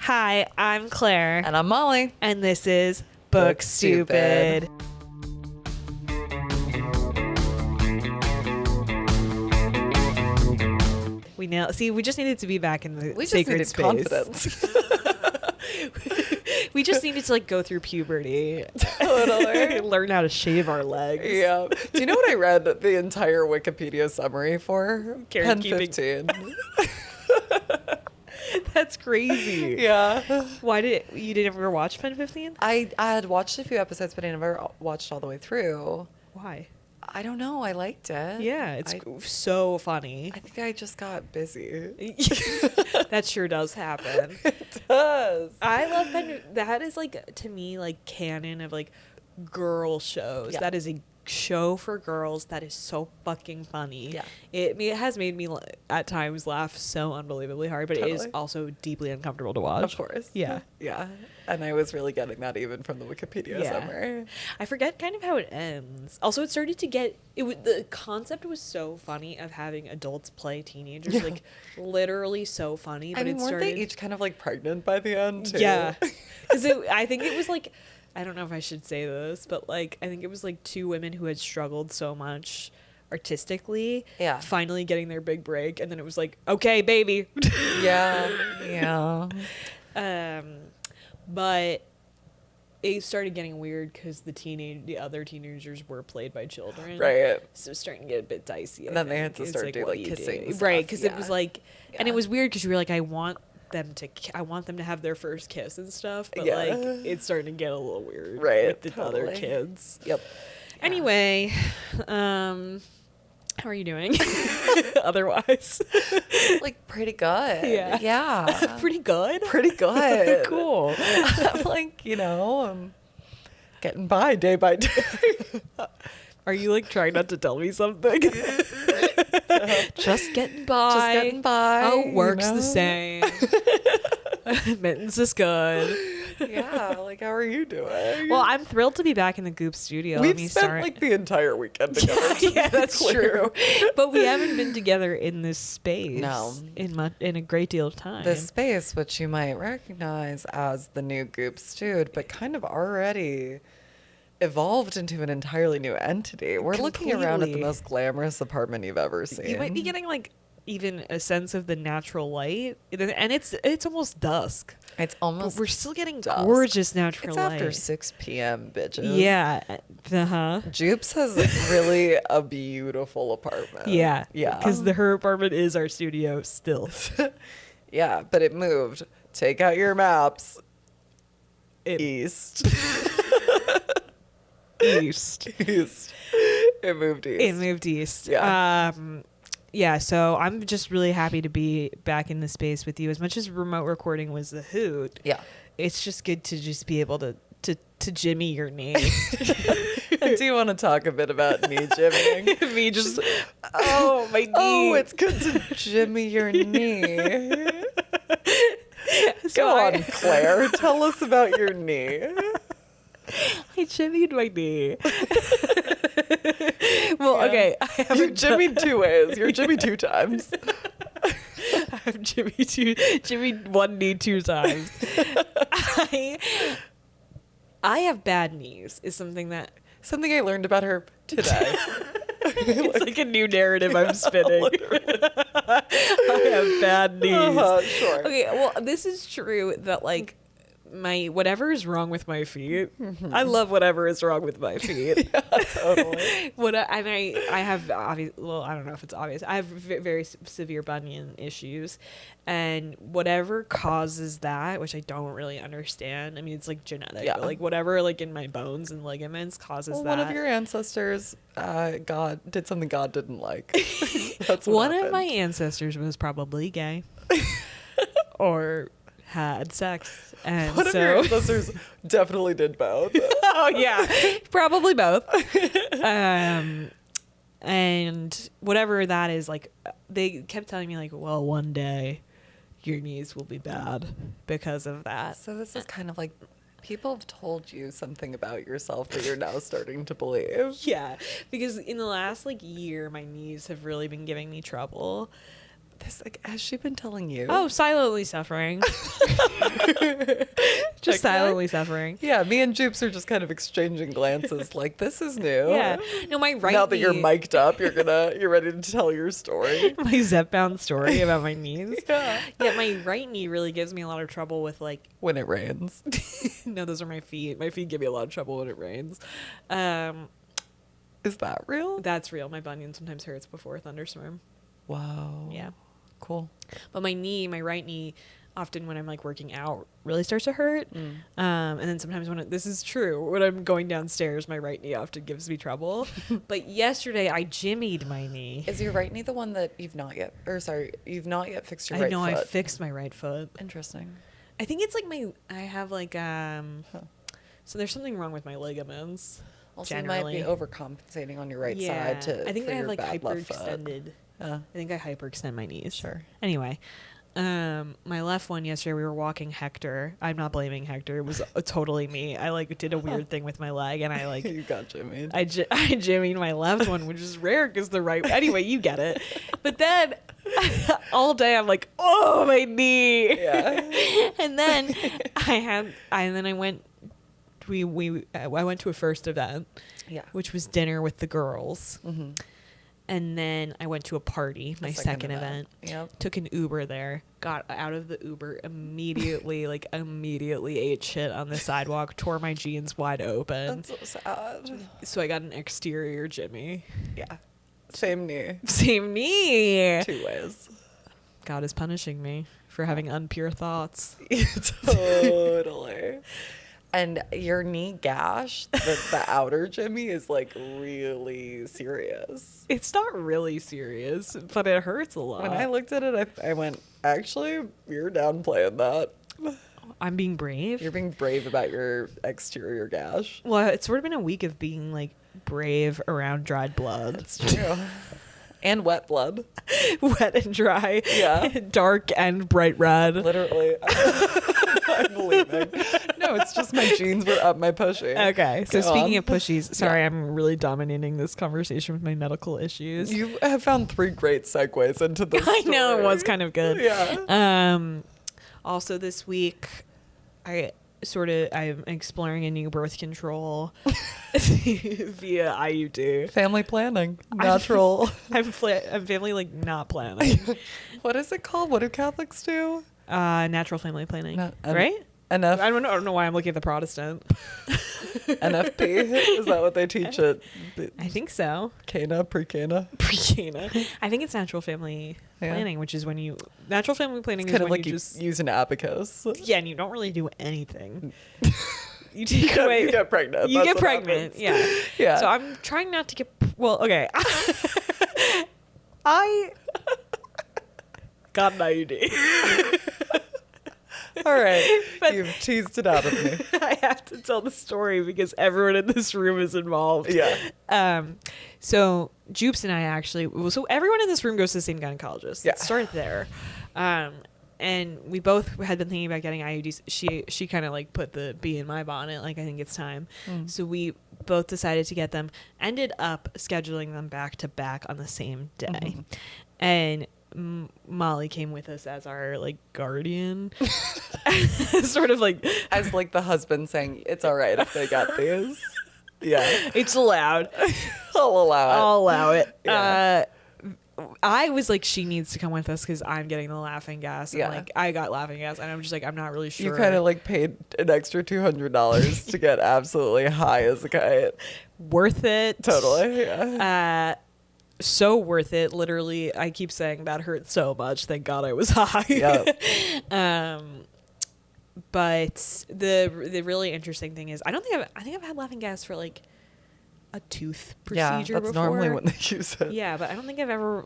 Hi, I'm Claire. And I'm Molly. And this is Book Stupid. We nailed. See, we just needed to be back in the sacred space. Confidence. We just needed to go through puberty. Totally. Learn how to shave our legs. Yeah. Do you know what I read the entire Wikipedia summary for? Karen Pen 15. That's crazy. Yeah. Why you didn't ever watch Pen 15? I had watched a few episodes, but I never watched all the way through. Why? I don't know. I liked it. Yeah, it's so funny. I think I just got busy. That sure does happen. It does. I love that is to me canon of girl shows. Yeah. That is a show for girls that is so fucking funny. Yeah. It has made me at times laugh so unbelievably hard, but it is also deeply uncomfortable to watch. Of course. Yeah. Yeah. And I was really getting that even from the Wikipedia summary. I forget kind of how it ends. Also, it started to get the concept was so funny of having adults play teenagers, literally so funny. But I mean, weren't they each kind of pregnant by the end too? Yeah, because I think it was I don't know if I should say this, but I think it was two women who had struggled so much artistically, finally getting their big break, and then it was okay, baby. Yeah. But it started getting weird because the other teenagers were played by children, Right? So it was starting to get a bit dicey. And then they had to start doing kissing, right? Because it was and it was weird because you were I want them to have their first kiss and stuff, but it's starting to get a little weird, with the other kids. Yep. Anyway, how are you doing? Otherwise, pretty good. Yeah. Pretty good. Pretty good. Cool. I'm I'm getting by day by day. Are you trying not to tell me something? Just getting by. Just getting by. Oh, works the same. Mittens is good. Yeah, how are you doing? Well, I'm thrilled to be back in the Goop studio. We've spent the entire weekend together. Yeah, that's true. But we haven't been together in this space. No. In a great deal of time. The space, which you might recognize as the new Goop Stewed, but kind of already evolved into an entirely new entity. We're looking around at the most glamorous apartment you've ever seen. You might be getting even a sense of the natural light, and it's almost dusk. It's almost. But we're still getting dusk. Gorgeous natural light. It's after 6 p.m., bitches. Yeah. Joops has really a beautiful apartment. Yeah. Yeah. Because her apartment is our studio still. Yeah, but it moved. Take out your maps. East. East. It moved east. Yeah. Yeah, so I'm just really happy to be back in the space with you. As much as remote recording was the hoot, it's just good to just be able to jimmy your knee. Do you want to talk a bit about knee jimmying? Me just, my knee. Oh, it's good to jimmy your knee. Go on, Claire. Tell us about your knee. I jimmied my knee. Well, okay. You jimmied 2 ways. You're jimmy 2 times. I've jimmied one knee 2 times. I have bad knees is something I learned about her today. It's a new narrative I'm spinning. I have bad knees. Sure. Okay, well, this is true that my whatever is wrong with my feet. I love whatever is wrong with my feet. Yeah, totally. I have I don't know if it's obvious. I have very severe bunion issues, and whatever causes that, which I don't really understand. I mean, it's genetic, but whatever in my bones and ligaments causes that. One of your ancestors, God did something God didn't like. That's what happened. Of my ancestors was probably gay, or had sex. And one of your ancestors definitely did both. Oh yeah, probably both. And whatever that is, they kept telling me well, one day your knees will be bad because of that. So this is kind of people have told you something about yourself that you're now starting to believe. Yeah, because in the last year, my knees have really been giving me trouble. This, like, has she been telling you? Oh, silently suffering. Just silently suffering. Yeah, me and Joops are just kind of exchanging glances like, this is new. Yeah. No, my right Now that knee, you're mic'd up, you're ready to tell your story. my Zep-bound story about my knees. Yeah. Yeah, my right knee really gives me a lot of trouble with like When it rains. no, those are my feet. My feet give me a lot of trouble when it rains. Is that real? That's real. My bunion sometimes hurts before a thunderstorm. Wow. Yeah. Cool. But my knee, my right knee, often when I'm like working out, really starts to hurt. And then sometimes this is true, when I'm going downstairs, my right knee often gives me trouble. But yesterday I jimmied my knee. Is your right knee the one that you've not yet fixed your right foot? I fixed my right foot. Interesting. I think it's like I have like, so there's something wrong with my ligaments. Also, generally. you might be overcompensating on your right side I think for I have your like bad left foot. hyperextended. I think I hyperextend my knees. Sure. Anyway, my left one yesterday, we were walking Hector. I'm not blaming Hector. It was totally me. I like did a weird thing with my leg, and I like You got jimmied. I jimmied my left one, which is rare because the right. Anyway, you get it. But then all day I'm like, oh, my knee. Yeah. And then I went. I went to a first event, which was dinner with the girls. Mm-hmm. And then I went to a party, my second event. Yep. Took an Uber there, got out of the Uber immediately, immediately ate shit on the sidewalk, tore my jeans wide open. That's so sad. So I got an exterior Jimmy. Yeah. Same knee. Same knee. 2 ways. God is punishing me for having unpure thoughts. Totally. And your knee gash, the outer Jimmy, is like really serious. It's not really serious, but it hurts a lot. When I looked at it, I went, actually, you're downplaying that. I'm being brave. You're being brave about your exterior gash. Well, it's sort of been a week of being like brave around dried blood. That's true. And wet blood. Wet and dry. Yeah. Dark and bright red. Literally. I'm leaving. No, it's just my jeans were up my pushy. Okay. So Go speaking on. of pushies, sorry, I'm really dominating this conversation with my medical issues. You have found 3 great segues into this I know, it story. was kind of good. Yeah. Also this week, I'm exploring a new birth control via IUD. Family planning. Natural. I'm family not planning. What is it called? What do Catholics do? Natural family planning, right? NF. I don't know why I'm looking at the Protestant. NFP? Is that what they teach at I think so. Cana, pre-Cana? Pre-Cana. I think it's natural family planning, which is when natural family planning is Kind of when like you you just use an abacus. yeah, and you don't really do anything. You You get pregnant. You That's get what pregnant. happens. Yeah. Yeah. So I'm trying not to get. Well, okay. I got an IUD. All right. But you've teased it out of me. I have to tell the story because everyone in this room is involved. Yeah. So Joops and I so everyone in this room goes to the same gynecologist. Yeah. Let's start there. And we both had been thinking about getting IUDs. She kind of put the bee in my bonnet. I think it's time. So we both decided to get them. Ended up scheduling them back to back on the same day. And Molly came with us as our guardian. Sort of as the husband saying, it's all right if they got these. Yeah. It's allowed. I'll allow it. Yeah. Yeah. I was she needs to come with us because I'm getting the laughing gas. And Yeah. I got laughing gas, and I'm just I'm not really sure. You kind of paid an extra $200 to get absolutely high as a kite. Worth it. Totally. Yeah. So worth it. Literally, I keep saying that hurt so much. Thank God I was high. Yep. But the really interesting thing is I think I've had laughing gas for a tooth procedure that's before. normally when they use it. Yeah, but I don't think I've ever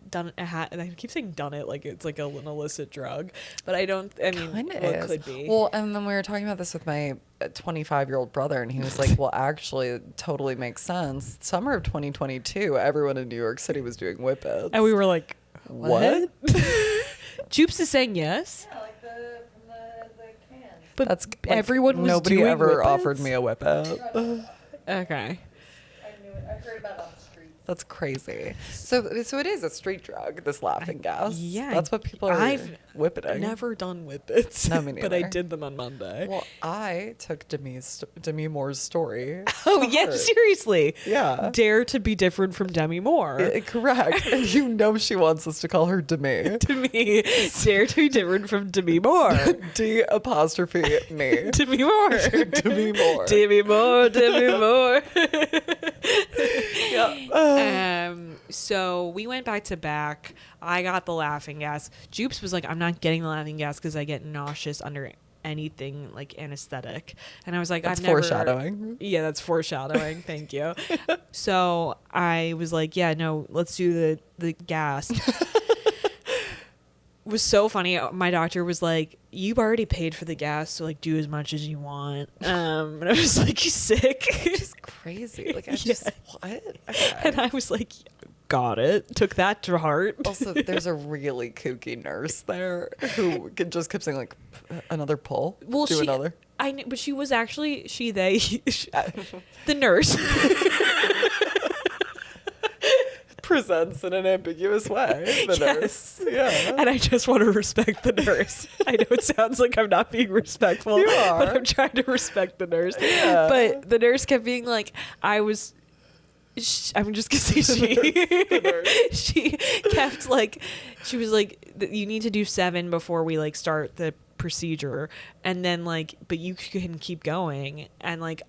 done it. I keep saying done it like it's an illicit drug, but I don't. I mean, it could be. Well, and then we were talking about this with my 25-year-old brother, and he was like, "Well, actually, it totally makes sense. Summer of 2022, everyone in New York City was doing whippets." And we were like, "What?" Joops is saying yes. Yeah, from the can. But That's everyone was nobody doing ever whippets? offered me a whippet. Okay. I knew it. I heard about it on the streets. That's crazy. So it is a street drug, this laughing gas. Yeah. That's what people are whipping. Never done whippets. No, me But I neither. did them on Monday. Well, I took Demi Moore's story. Oh, to yeah, heart. seriously. Yeah. Dare to be different from Demi Moore. Correct. And you know she wants us to call her Demi. To me, dare to be different from Demi Moore. D apostrophe me. Demi Moore. Demi Moore. Demi Moore. Demi Moore. Yeah. So we went back to back. I got the laughing gas. Joops was like, I'm not getting the laughing gas because I get nauseous under anything like anesthetic. And I was like, That's I've never. foreshadowing. Yeah, that's foreshadowing. Thank you. So I was like, yeah, no, let's do the gas. It was so funny. My doctor was like, you've already paid for the gas, so like do as much as you want. And I was like, you sick? Just crazy. Like, I just, what? Okay. And I was like, got it. Took that to heart. Also, there's a really kooky nurse there who just kept saying like, another pull. Well, do another. I knew, but she was actually the nurse. Presents in an ambiguous way. The nurse. Yeah. And I just want to respect the nurse. I know it sounds like I'm not being respectful. You are. But I'm trying to respect the nurse. Yeah. But the nurse kept being like, I'm just going to say she kept like, she was like, you need to do 7 before we like start the procedure. And then like, but you can keep going. And like,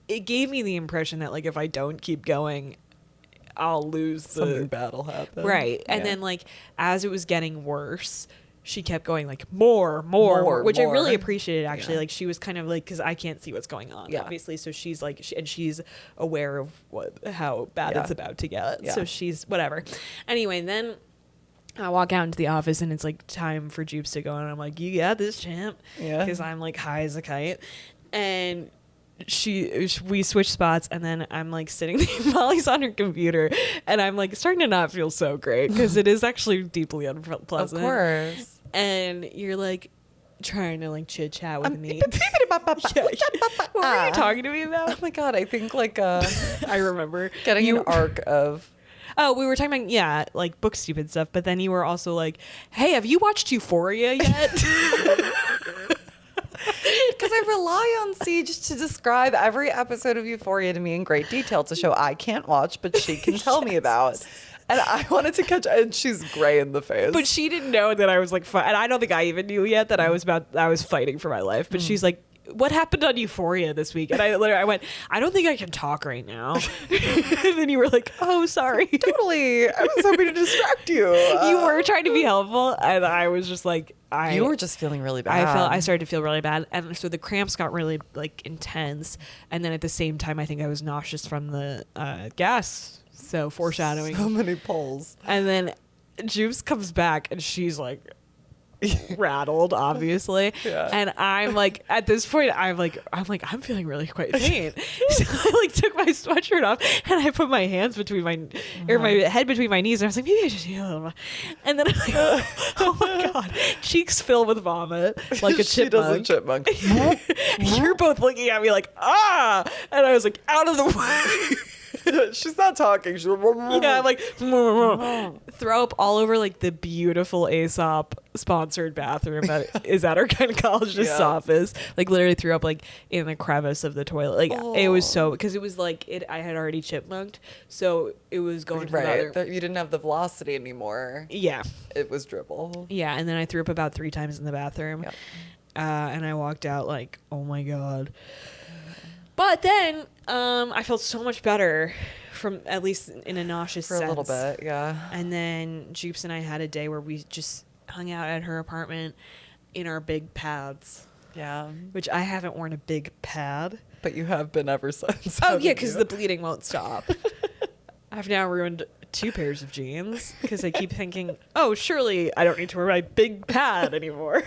it gave me the impression that like, if I don't keep going, I'll lose something bad will happen. Right. And then like as it was getting worse, she kept going like more, which I really appreciated actually. Yeah. Like she was kind of like, because I can't see what's going on, obviously. So she's like, and she's aware of how bad it's about to get. Yeah. So she's whatever. Anyway, then I walk out into the office and it's like time for Joops to go. And I'm like, you got this, champ. Yeah. Because I'm like high as a kite. And we switch spots, and then I'm like sitting there. Molly's on her computer, and I'm like starting to not feel so great because it is actually deeply unpleasant. Of course. And you're like trying to like chit chat with me. What What were you talking to me Oh about? my god, I think like I remember getting an arc of Oh, we were talking about like book stupid stuff, but then you were also like, "Hey, have you watched Euphoria yet?" because I rely on Siege to describe every episode of Euphoria to me in great detail. It's a show I can't watch, but she can tell me about. And I wanted to catch, and she's gray in the face. But she didn't know that I was like, and I don't think I even knew yet that I was fighting for my life. But she's like, what happened on Euphoria this week? And I went, I don't think I can talk right now. And then you were like, oh, sorry. Totally. I was hoping to distract you. You were trying to be helpful. And I was just like, you were just feeling really bad. I started to feel really bad. And so the cramps got really like intense. And then at the same time, I think I was nauseous from the gas. So foreshadowing. So many pulls. And then Joops comes back and she's like rattled, obviously. Yeah. And I'm like, at this point, I'm feeling really quite faint. So I like took my sweatshirt off and I put my hands between my head between my knees, and I was like, maybe I just need a little more. And then I'm like, oh my god, cheeks filled with vomit, like a She does a chipmunk. chipmunk. You're both looking at me like, ah, and I was like, out of the way. She's not talking. She's Yeah, I'm like throw up all over like the beautiful Aesop sponsored bathroom that is at our gynecologist's office. Like literally threw up like in the crevice of the toilet. Like it was so, because it was like I had already chipmunked, so it was going right. You didn't have the velocity anymore. Yeah, it was dribble. Yeah, and then I threw up about 3 times in the bathroom. Yep. And I walked out like, oh my god. But then I felt so much better, from at least in a nauseous sense. For a little bit, yeah. And then Joops and I had a day where we just hung out at her apartment in our big pads. Yeah. Which I haven't worn a big pad. But you have been ever since. Oh, yeah, because the bleeding won't stop. I've now ruined 2 pairs of jeans because I keep thinking, oh, surely I don't need to wear my big pad anymore.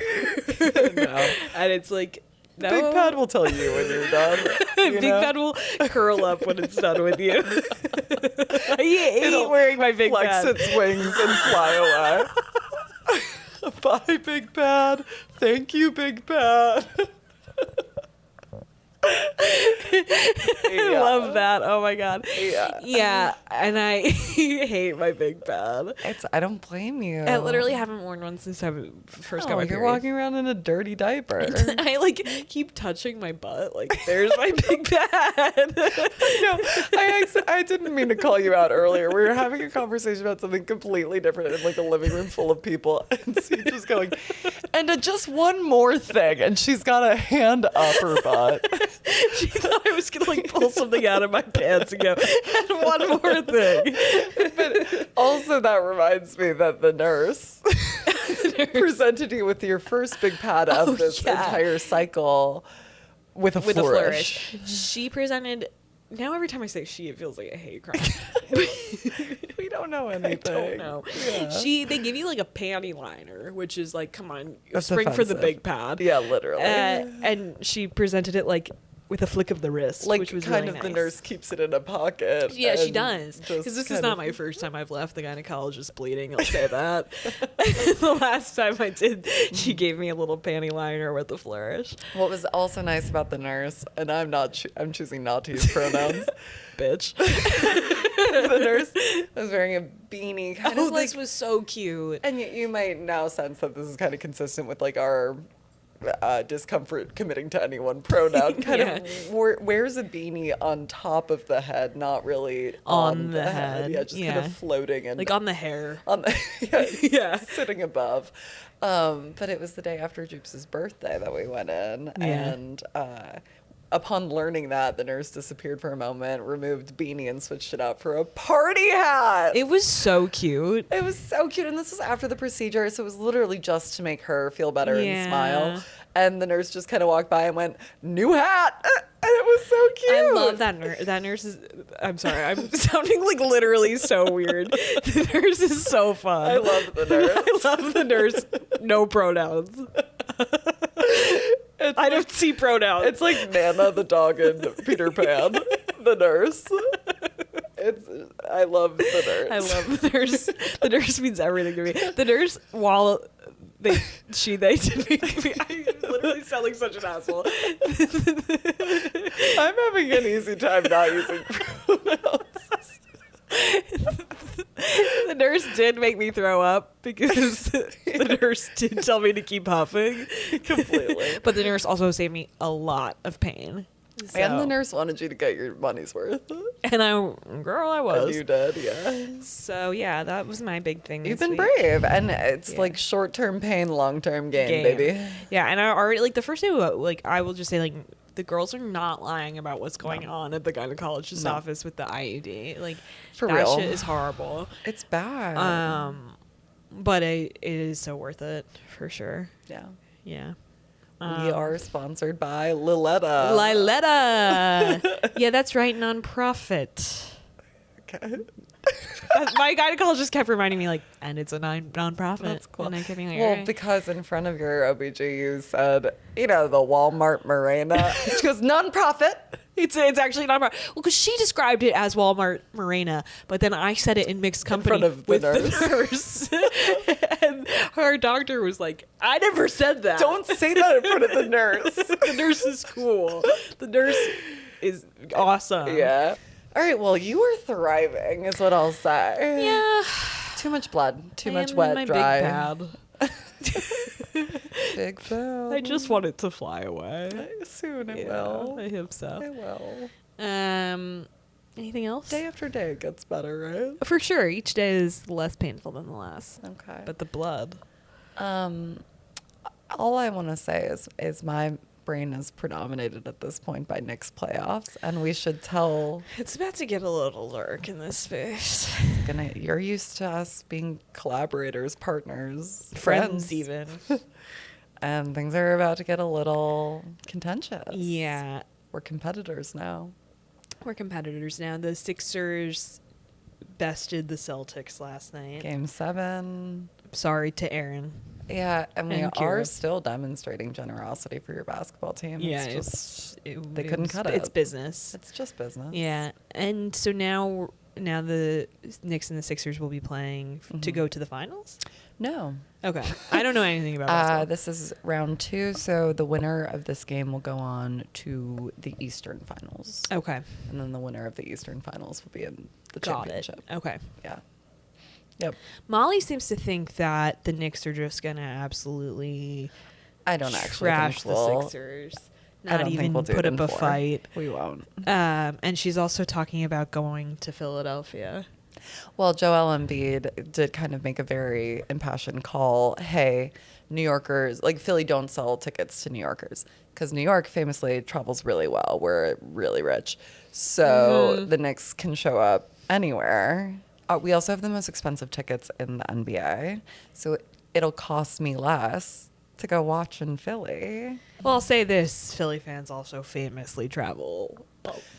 No. And it's like, no. Big pad will tell you when you're done. Big pad will curl up when it's done with you. I hate wearing my big flex pad. its wings and fly away. Bye, Big Pad. Thank you, Big Pad. I love that. Oh my god. Yeah. Yeah, and I hate my big pad. I don't blame you. I literally haven't worn one since I first got my You're period. walking around in a dirty diaper. I like keep touching my butt. Like, there's my big pad. No, I didn't mean to call you out earlier. We were having a conversation about something completely different in like a living room full of people, and she's just going, and just one more thing, and she's got a hand up her butt. She thought I was gonna like pull something out of my pants and go, and one more thing. But also that reminds me that the nurse presented you with your first big pad of this entire cycle with a flourish. She presented. Now every time I say she, it feels like a hate crime. We don't know anything. I don't know. Yeah. They give you like a panty liner, which is like, come on, That's spring offensive. for the big pad. Yeah, literally. And she presented it like with a flick of the wrist, like which was kind really of nice. the nurse keeps it in a pocket. Yeah, she does. Because this is not of my first time I've left the gynecologist bleeding. I'll say that. The last time I did, she gave me a little panty liner with the flourish. What was also nice about the nurse, and I'm choosing not to use pronouns, Bitch. the nurse was wearing a beanie, kind of like. This was so cute. And you might now sense that this is kind of consistent with like our discomfort committing to any one pronoun. Kind of wears a beanie on top of the head, not really on the head. Yeah, just kind of floating and like on the hair. On the sitting above. But it was the day after Joops' birthday that we went in, and upon learning that, the nurse disappeared for a moment, removed beanie, and switched it out for a party hat. It was so cute. It was so cute. And this was after the procedure, so it was literally just to make her feel better and smile. And the nurse just kind of walked by and went, "New hat!" And it was so cute. I love that nurse. That nurse is... I'm sorry. I'm sounding like literally so weird. The nurse is so fun. I love the nurse. I love the nurse. No pronouns. I don't see pronouns. It's like Nana the dog and Peter Pan, the nurse. I love the nurse. I love the nurse. The nurse means everything to me. The nurse, while they did me, I literally sound like such an asshole. I'm having an easy time not using pronouns. The nurse did make me throw up because the nurse did tell me to keep huffing. Completely. But the nurse also saved me a lot of pain. So. And the nurse wanted you to get your money's worth. And I was. And you did, yeah. So, yeah, that was my big thing. You've been brave. And it's like short-term pain, long-term gain, baby. Yeah, and I already, like, the first day, like, I will just say, like, the girls are not lying about what's going on at the gynecologist's office with the IUD. Like, for that real. shit is horrible. It's bad. But it is so worth it, for sure. Yeah. Yeah. We are sponsored by Liletta. Yeah, that's right, nonprofit. Okay. My gynecologist kept reminding me, like, and it's a nonprofit. That's cool. And I kept being like, well, right. because in front of your OBG, you said, the Walmart Morena. She goes, nonprofit. It's actually nonprofit. Well, because she described it as Walmart Morena, but then I said it in mixed company in front of with the nurse. And our doctor was like, I never said that. Don't say that in front of the nurse. The nurse is cool. The nurse is awesome. Yeah. All right, well, you are thriving, is what I'll say. Yeah. Too much blood, too much in wet, my dry. Big pad. Big pad. I just want it to fly away. Soon it will. I hope so. It will. Anything else? Day after day it gets better, right? For sure. Each day is less painful than the last. Okay. But the blood. All I want to say is my brain is predominated at this point by Knicks playoffs, and we should tell. It's about to get a little dark in this space. You're used to us being collaborators, partners, friends even. And things are about to get a little contentious. Yeah. We're competitors now. The Sixers bested the Celtics last night. Game 7. Sorry to Aaron. Yeah, and we And are Kira. still demonstrating generosity for your basketball team. Yeah, they couldn't cut it. It's business. It's just business. Yeah, and so now now the Knicks and the Sixers will be playing to go to the finals? No. Okay. I don't know anything about basketball. This is round 2, so the winner of this game will go on to the Eastern Finals. Okay. And then the winner of the Eastern Finals will be in the Got championship. it. Okay. Yeah. Yep. Molly seems to think that the Knicks are just going to absolutely I don't actually trash think the Sixers. Not even we'll do put it in up a 4. fight. We won't. And she's also talking about going to Philadelphia. Well, Joel Embiid did kind of make a very impassioned call. Hey, New Yorkers, like Philly, don't sell tickets to New Yorkers because New York famously travels really well. We're really rich. So the Knicks can show up anywhere. We also have the most expensive tickets in the NBA. So it'll cost me less to go watch in Philly. Well, I'll say this. Philly fans also famously travel.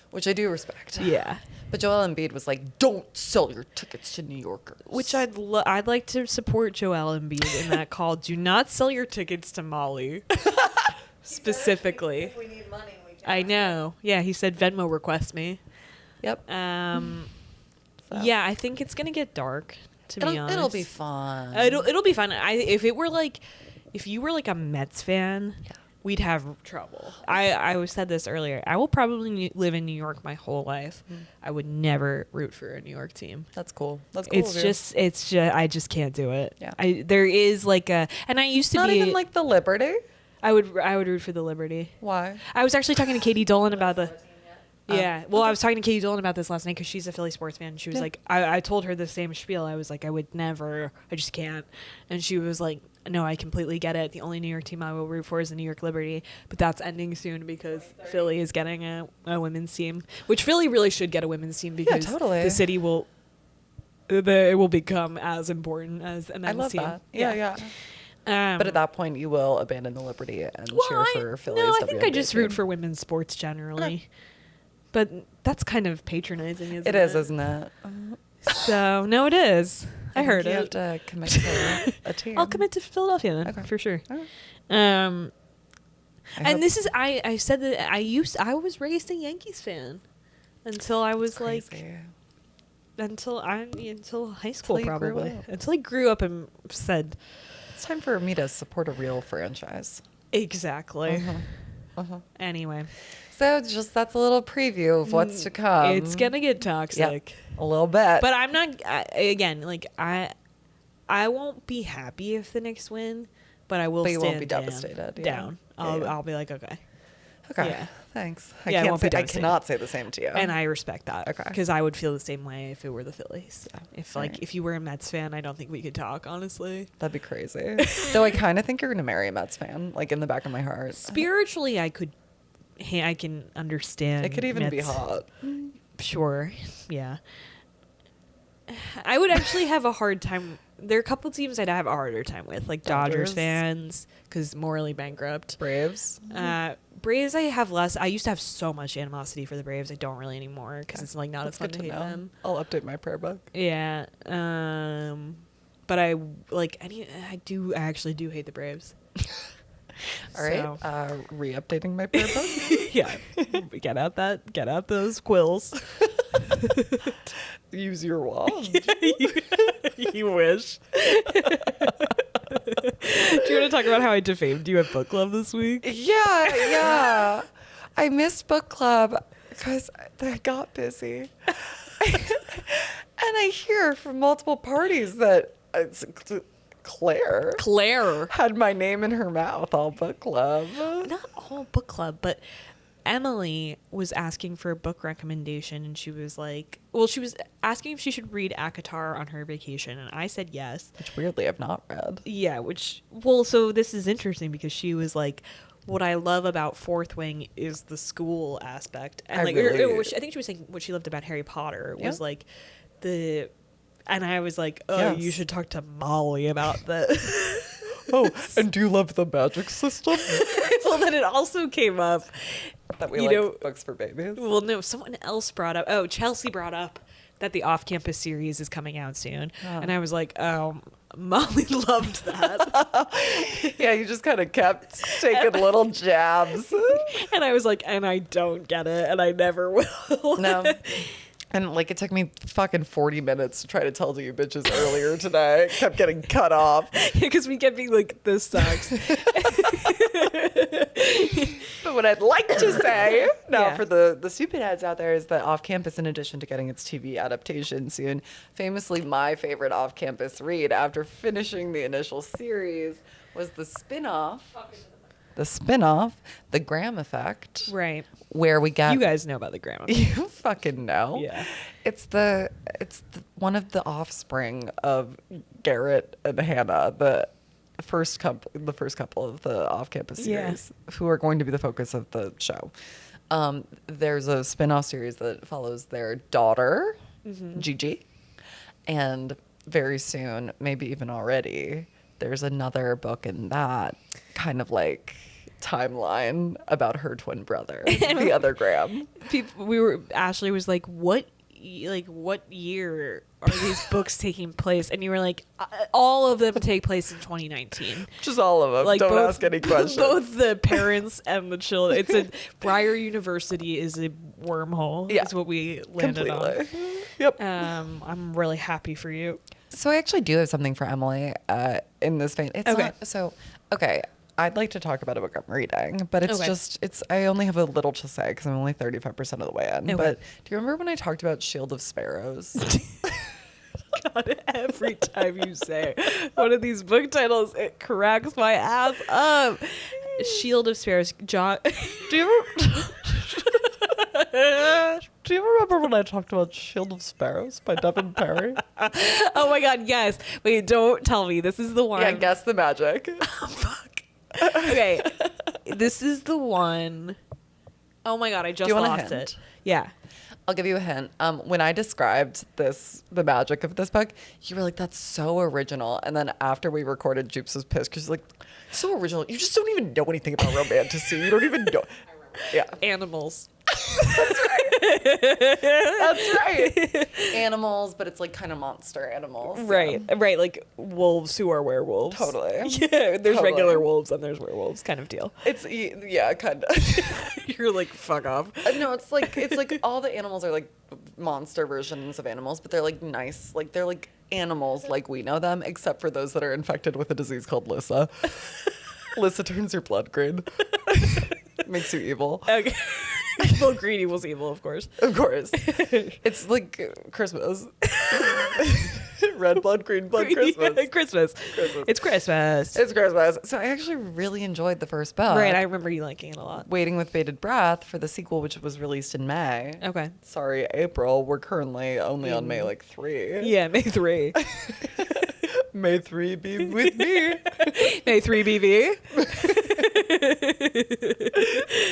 Which I do respect. Yeah. But Joel Embiid was like, don't sell your tickets to New Yorkers. Which I'd like to support Joel Embiid in that call. Do not sell your tickets to Molly. Specifically. If we need money, we can. I know. Yeah, he said Venmo request me. Yep. Yeah, I think it's gonna get dark, to be honest. It'll be fun. It'll be fun. If you were like a Mets fan, we'd have trouble. I said this earlier. I will probably live in New York my whole life. I would never root for a New York team. That's cool. That's cool. It's just I just can't do it. Yeah. There is like and I used to not be even like the Liberty. I would root for the Liberty. Why? I was actually talking to Katie Dolan about the. Yeah. Well, I was talking to Katie Dolan about this last night because she's a Philly sports fan. She was like, I told her the same spiel. I was like, I would never, I just can't. And she was like, no, I completely get it. The only New York team I will root for is the New York Liberty. But that's ending soon because Philly is getting a women's team, which Philly really should get a women's team because the city will, it will become as important as a men's team. I love that. Yeah. But at that point, you will abandon the Liberty and cheer for Philly's No, I think WNBA I just root team. for women's sports generally. But that's kind of patronizing, isn't it? It is, isn't it? So, no, it is. I heard you it. have to commit to a team. I'll commit to Philadelphia then, for sure. Right. And this is, I said that I was raised a Yankees fan until I was until high school, probably. Until I grew up and said, it's time for me to support a real franchise. Exactly. Anyway. So just that's a little preview of what's to come. It's gonna get toxic. A little bit. But I'm not. I won't be happy if the Knicks win, but I will. But you won't be devastated. Down. I'll be like, okay. Okay. Yeah. Thanks. I cannot say the same to you. And I respect that. Okay. Because I would feel the same way if it were the Phillies. If you were a Mets fan, I don't think we could talk, honestly. That'd be crazy. Though I kind of think you're gonna marry a Mets fan, like in the back of my heart. Spiritually, I can understand. It could even Mets. be hot. Sure. Yeah. I would actually have a hard time. There are a couple teams I'd have a harder time with, like Dodgers fans, because morally bankrupt. Braves. Braves, I have less. I used to have so much animosity for the Braves. I don't really anymore because it's like not as fun to hate them. I'll update my prayer book. Yeah. But I actually do hate the Braves. All right. Re-updating my prayer book. Yeah. Get out those quills. Use your wand. You wish. Do you want to talk about how I defamed you at book club this week? Yeah. I missed book club because I got busy. And I hear from multiple parties that Claire had my name in her mouth all book club. Not all book club, but Emily was asking for a book recommendation, and she was like, she was asking if she should read ACOTAR on her vacation, and I said yes. Which weirdly I've not read. Yeah, so this is interesting because she was like, what I love about Fourth Wing is the school aspect. And I think she was saying what she loved about Harry Potter was like and I was like, you should talk to Molly about that. And do you love the magic system? Well, then it also came up that we like books for babies. Well, no, someone else brought up. Chelsea brought up that the Off-Campus series is coming out soon, and I was like, Molly loved that. Yeah, you just kind of kept taking little jabs, and I was like, and I don't get it, and I never will. No. And like it took me fucking 40 minutes to try to tell you bitches earlier today. Kept getting cut off. Because we kept being like, this sucks. But what I'd like to say now Yeah. for the stupid heads out there is that Off Campus, in addition to getting its TV adaptation soon, famously my favorite Off Campus read after finishing the initial series was the spin-off. The Graham Effect. Right. Where we got You guys know about the grandma. You fucking know. Yeah. It's one of the offspring of Garrett and Hannah, the first couple of the off-campus Yeah. series, who are going to be the focus of the show. There's a spin-off series that follows their daughter, Gigi, and very soon, maybe even already, there's another book in that kind of like timeline about her twin brother, the other Graham. Ashley was like, what year are these books taking place? And you were like, all of them take place in 2019. Just all of them. Like Don't ask any questions. Both the parents and the children. It's a Briar University is a wormhole. Yeah. Is what we landed Completely. on. Yep. I'm really happy for you. So I actually do have something for Emily in this vein. It's Okay. not so okay. I'd like to talk about a book I'm reading, but it's Okay. I only have a little to say because I'm only 35% of the way in. Okay. But do you remember when I talked about Shield of Sparrows? God, every time you say one of these book titles, it cracks my ass up. Shield of Sparrows. John. Do you remember when I talked about Shield of Sparrows by Devin Perry? Oh my God, yes. Wait, don't tell me. This is the one. Yeah, guess the magic. Okay, this is the one. Oh my God, I just Do you want a lost hint? it. Yeah. I'll give you a hint. When I described the magic of this book, you were like, "That's so original." And then after we recorded, Joops was pissed because she's like, "So original. You just don't even know anything about romantasy. You don't even know." Yeah, Animals. that's right. Animals, but it's like kind of monster animals. Right, right. Like wolves who are werewolves. Totally. Yeah, there's Totally. regular wolves and there's werewolves kind of deal. It's yeah, kind of. You're like, fuck off. No, it's like all the animals are like monster versions of animals, but they're like nice. Like they're like animals like we know them, except for those that are infected with a disease called Lissa. Lissa turns your blood green. Makes you evil. Okay. Evil green equals evil, of course. Of course. It's like Christmas. Red blood, green blood, Christmas. Yeah, Christmas. It's Christmas. It's Christmas. So I actually really enjoyed the first book. Right, I remember you liking it a lot. Waiting with bated breath for the sequel, which was released in May. Okay. Sorry, April. We're currently only on May 3. Yeah, May 3. May 3 be with me. May 3 BV.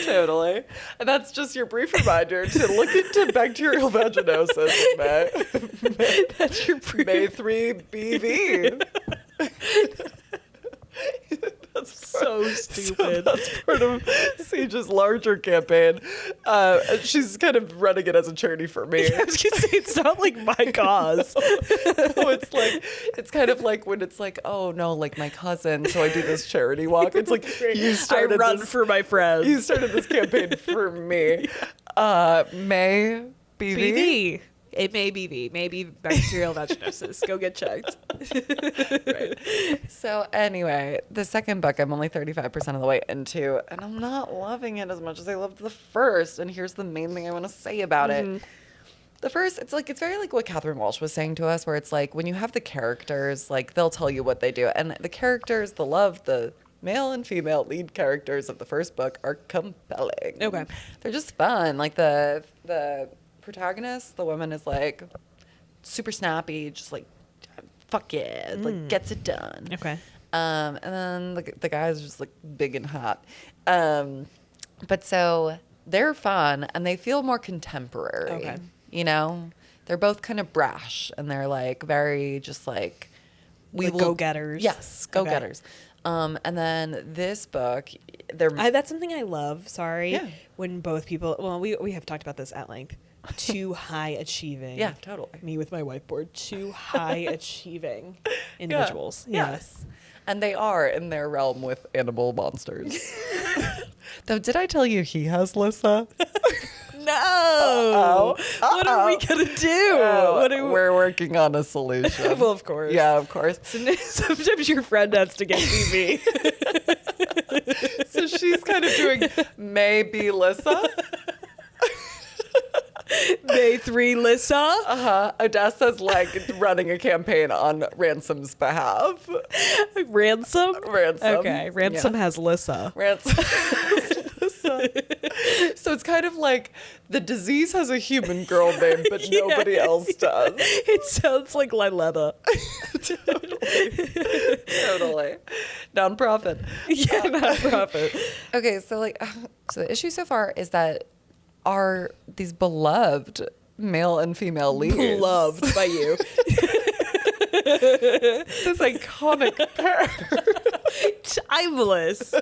Totally. And that's just your brief reminder to look into bacterial vaginosis in May. That's your May 3 BV. That's so stupid. So that's part of Siege's larger campaign. She's kind of running it as a charity for me. I was gonna say, it's not like my cause. No, it's kind of like when it's like, oh no, like my cousin, so I do this charity walk. It's like you started I run this, for my friends. you started this campaign for me. May BV. BV. It may BV. Maybe bacterial vaginosis. Go get checked. Right. So anyway, the second book I'm only 35% of the way into, and I'm not loving it as much as I loved the first. And here's the main thing I want to say about it. The first, it's very like what Catherine Walsh was saying to us, where it's like when you have the characters, like they'll tell you what they do. And the characters, the male and female lead characters of the first book are compelling. Okay. They're just fun. Like the protagonist, the woman is like super snappy, just like fuck yeah, like gets it done. Okay. And then the guy's just like big and hot. But so they're fun and they feel more contemporary. Okay. You know, they're both kind of brash and they're like very just like Like go-getters. Yes, go-getters. And then this book, That's something I love. Sorry. Yeah. When both people, well, we have talked about this at length. Too high achieving. Yeah, totally. Me with my whiteboard. Too high achieving individuals. Yeah. Yes. And they are in their realm with animal monsters. Though, did I tell you he has Lissa? no. What are we going to do? We're working on a solution. Well, of course. Yeah, of course. Sometimes your friend has to get TV. So she's kind of doing maybe Lissa. May 3 Lissa. Odessa's like running a campaign on Ransom's behalf. Ransom? Ransom. Okay. Ransom has Lissa. Ransom has Lissa. So it's kind of like the disease has a human girl name, but nobody else does. It sounds like Liletta. Totally. Nonprofit. Yeah, nonprofit. Okay, so so the issue so far is that are these beloved male and female leads. Beloved by you. This iconic pair. Timeless.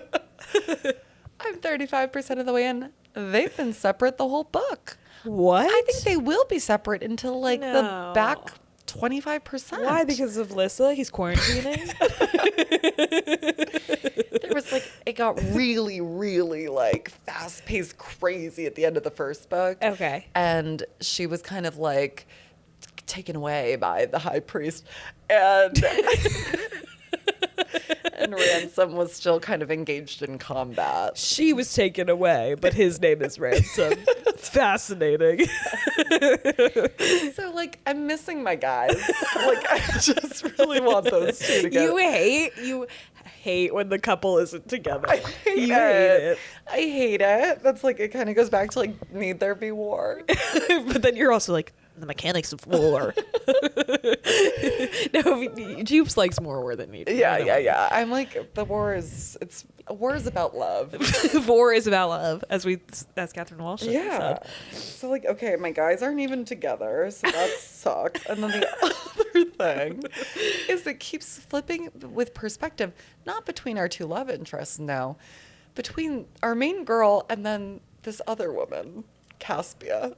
I'm 35% of the way in. They've been separate the whole book. What? I think they will be separate until the No. back 25%. Why? Because of Lissa? He's quarantining? There was it got really, really fast paced crazy at the end of the first book. Okay. And she was kind of taken away by the high priest. And and Ransom was still kind of engaged in combat. She was taken away, but his name is Ransom. Fascinating. So I'm missing my guys. I just really want those two together. You hate when the couple isn't together. I hate it. I hate it. That's it kind of goes back to need there be war. But then you're also the mechanics of war. No, Joops likes more war than me. Yeah. I'm the war is about love. War is about love, as Catherine Walsh Yeah. said. So okay, my guys aren't even together, so that sucks. And then the other thing is it keeps flipping with perspective, not between our two love interests now, between our main girl and then this other woman, Caspia.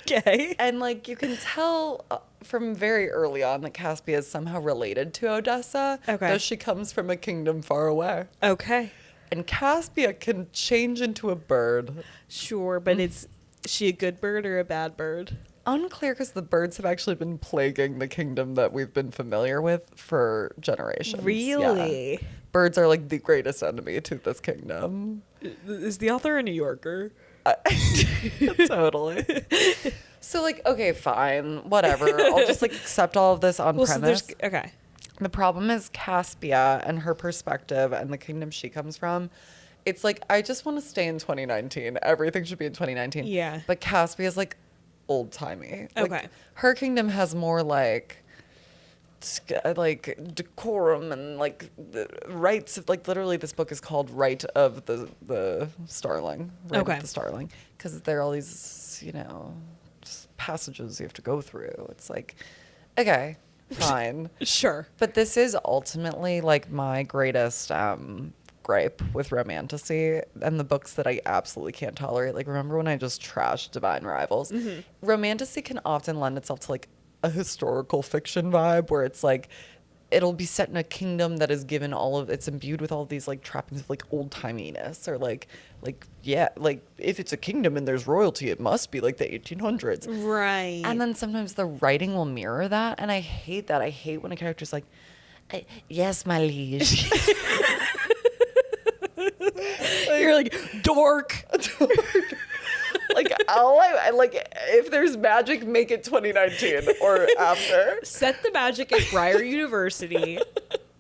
Okay. And you can tell from very early on that Caspia is somehow related to Odessa. Okay. Though she comes from a kingdom far away. Okay. And Caspia can change into a bird. Sure, but is she a good bird or a bad bird? Unclear, because the birds have actually been plaguing the kingdom that we've been familiar with for generations. Really? Yeah. Birds are the greatest enemy to this kingdom. Is the author a New Yorker? Totally. So okay, fine, whatever. I'll just accept all of this on premise. Okay. The problem is Caspia and her perspective and the kingdom she comes from. It's I just want to stay in 2019. Everything should be in 2019. Yeah. But Caspia is old timey. Okay. Her kingdom has more decorum and the rights of literally this book is called Right of the Starling. Right Okay. of the Starling, because there are all these passages you have to go through. It's okay, fine. Sure. But this is ultimately my greatest gripe with romantasy and the books that I absolutely can't tolerate. Remember when I just trashed Divine Rivals? Mm-hmm. Romantasy can often lend itself to a historical fiction vibe where it's it'll be set in a kingdom that is given it's imbued with all of these trappings of old timiness, or if it's a kingdom and there's royalty, it must be the 1800s. Right. And then sometimes the writing will mirror that, and I hate that. I hate when a character's yes, my liege. You're dork. If there's magic, make it 2019 or after. Set the magic at Briar University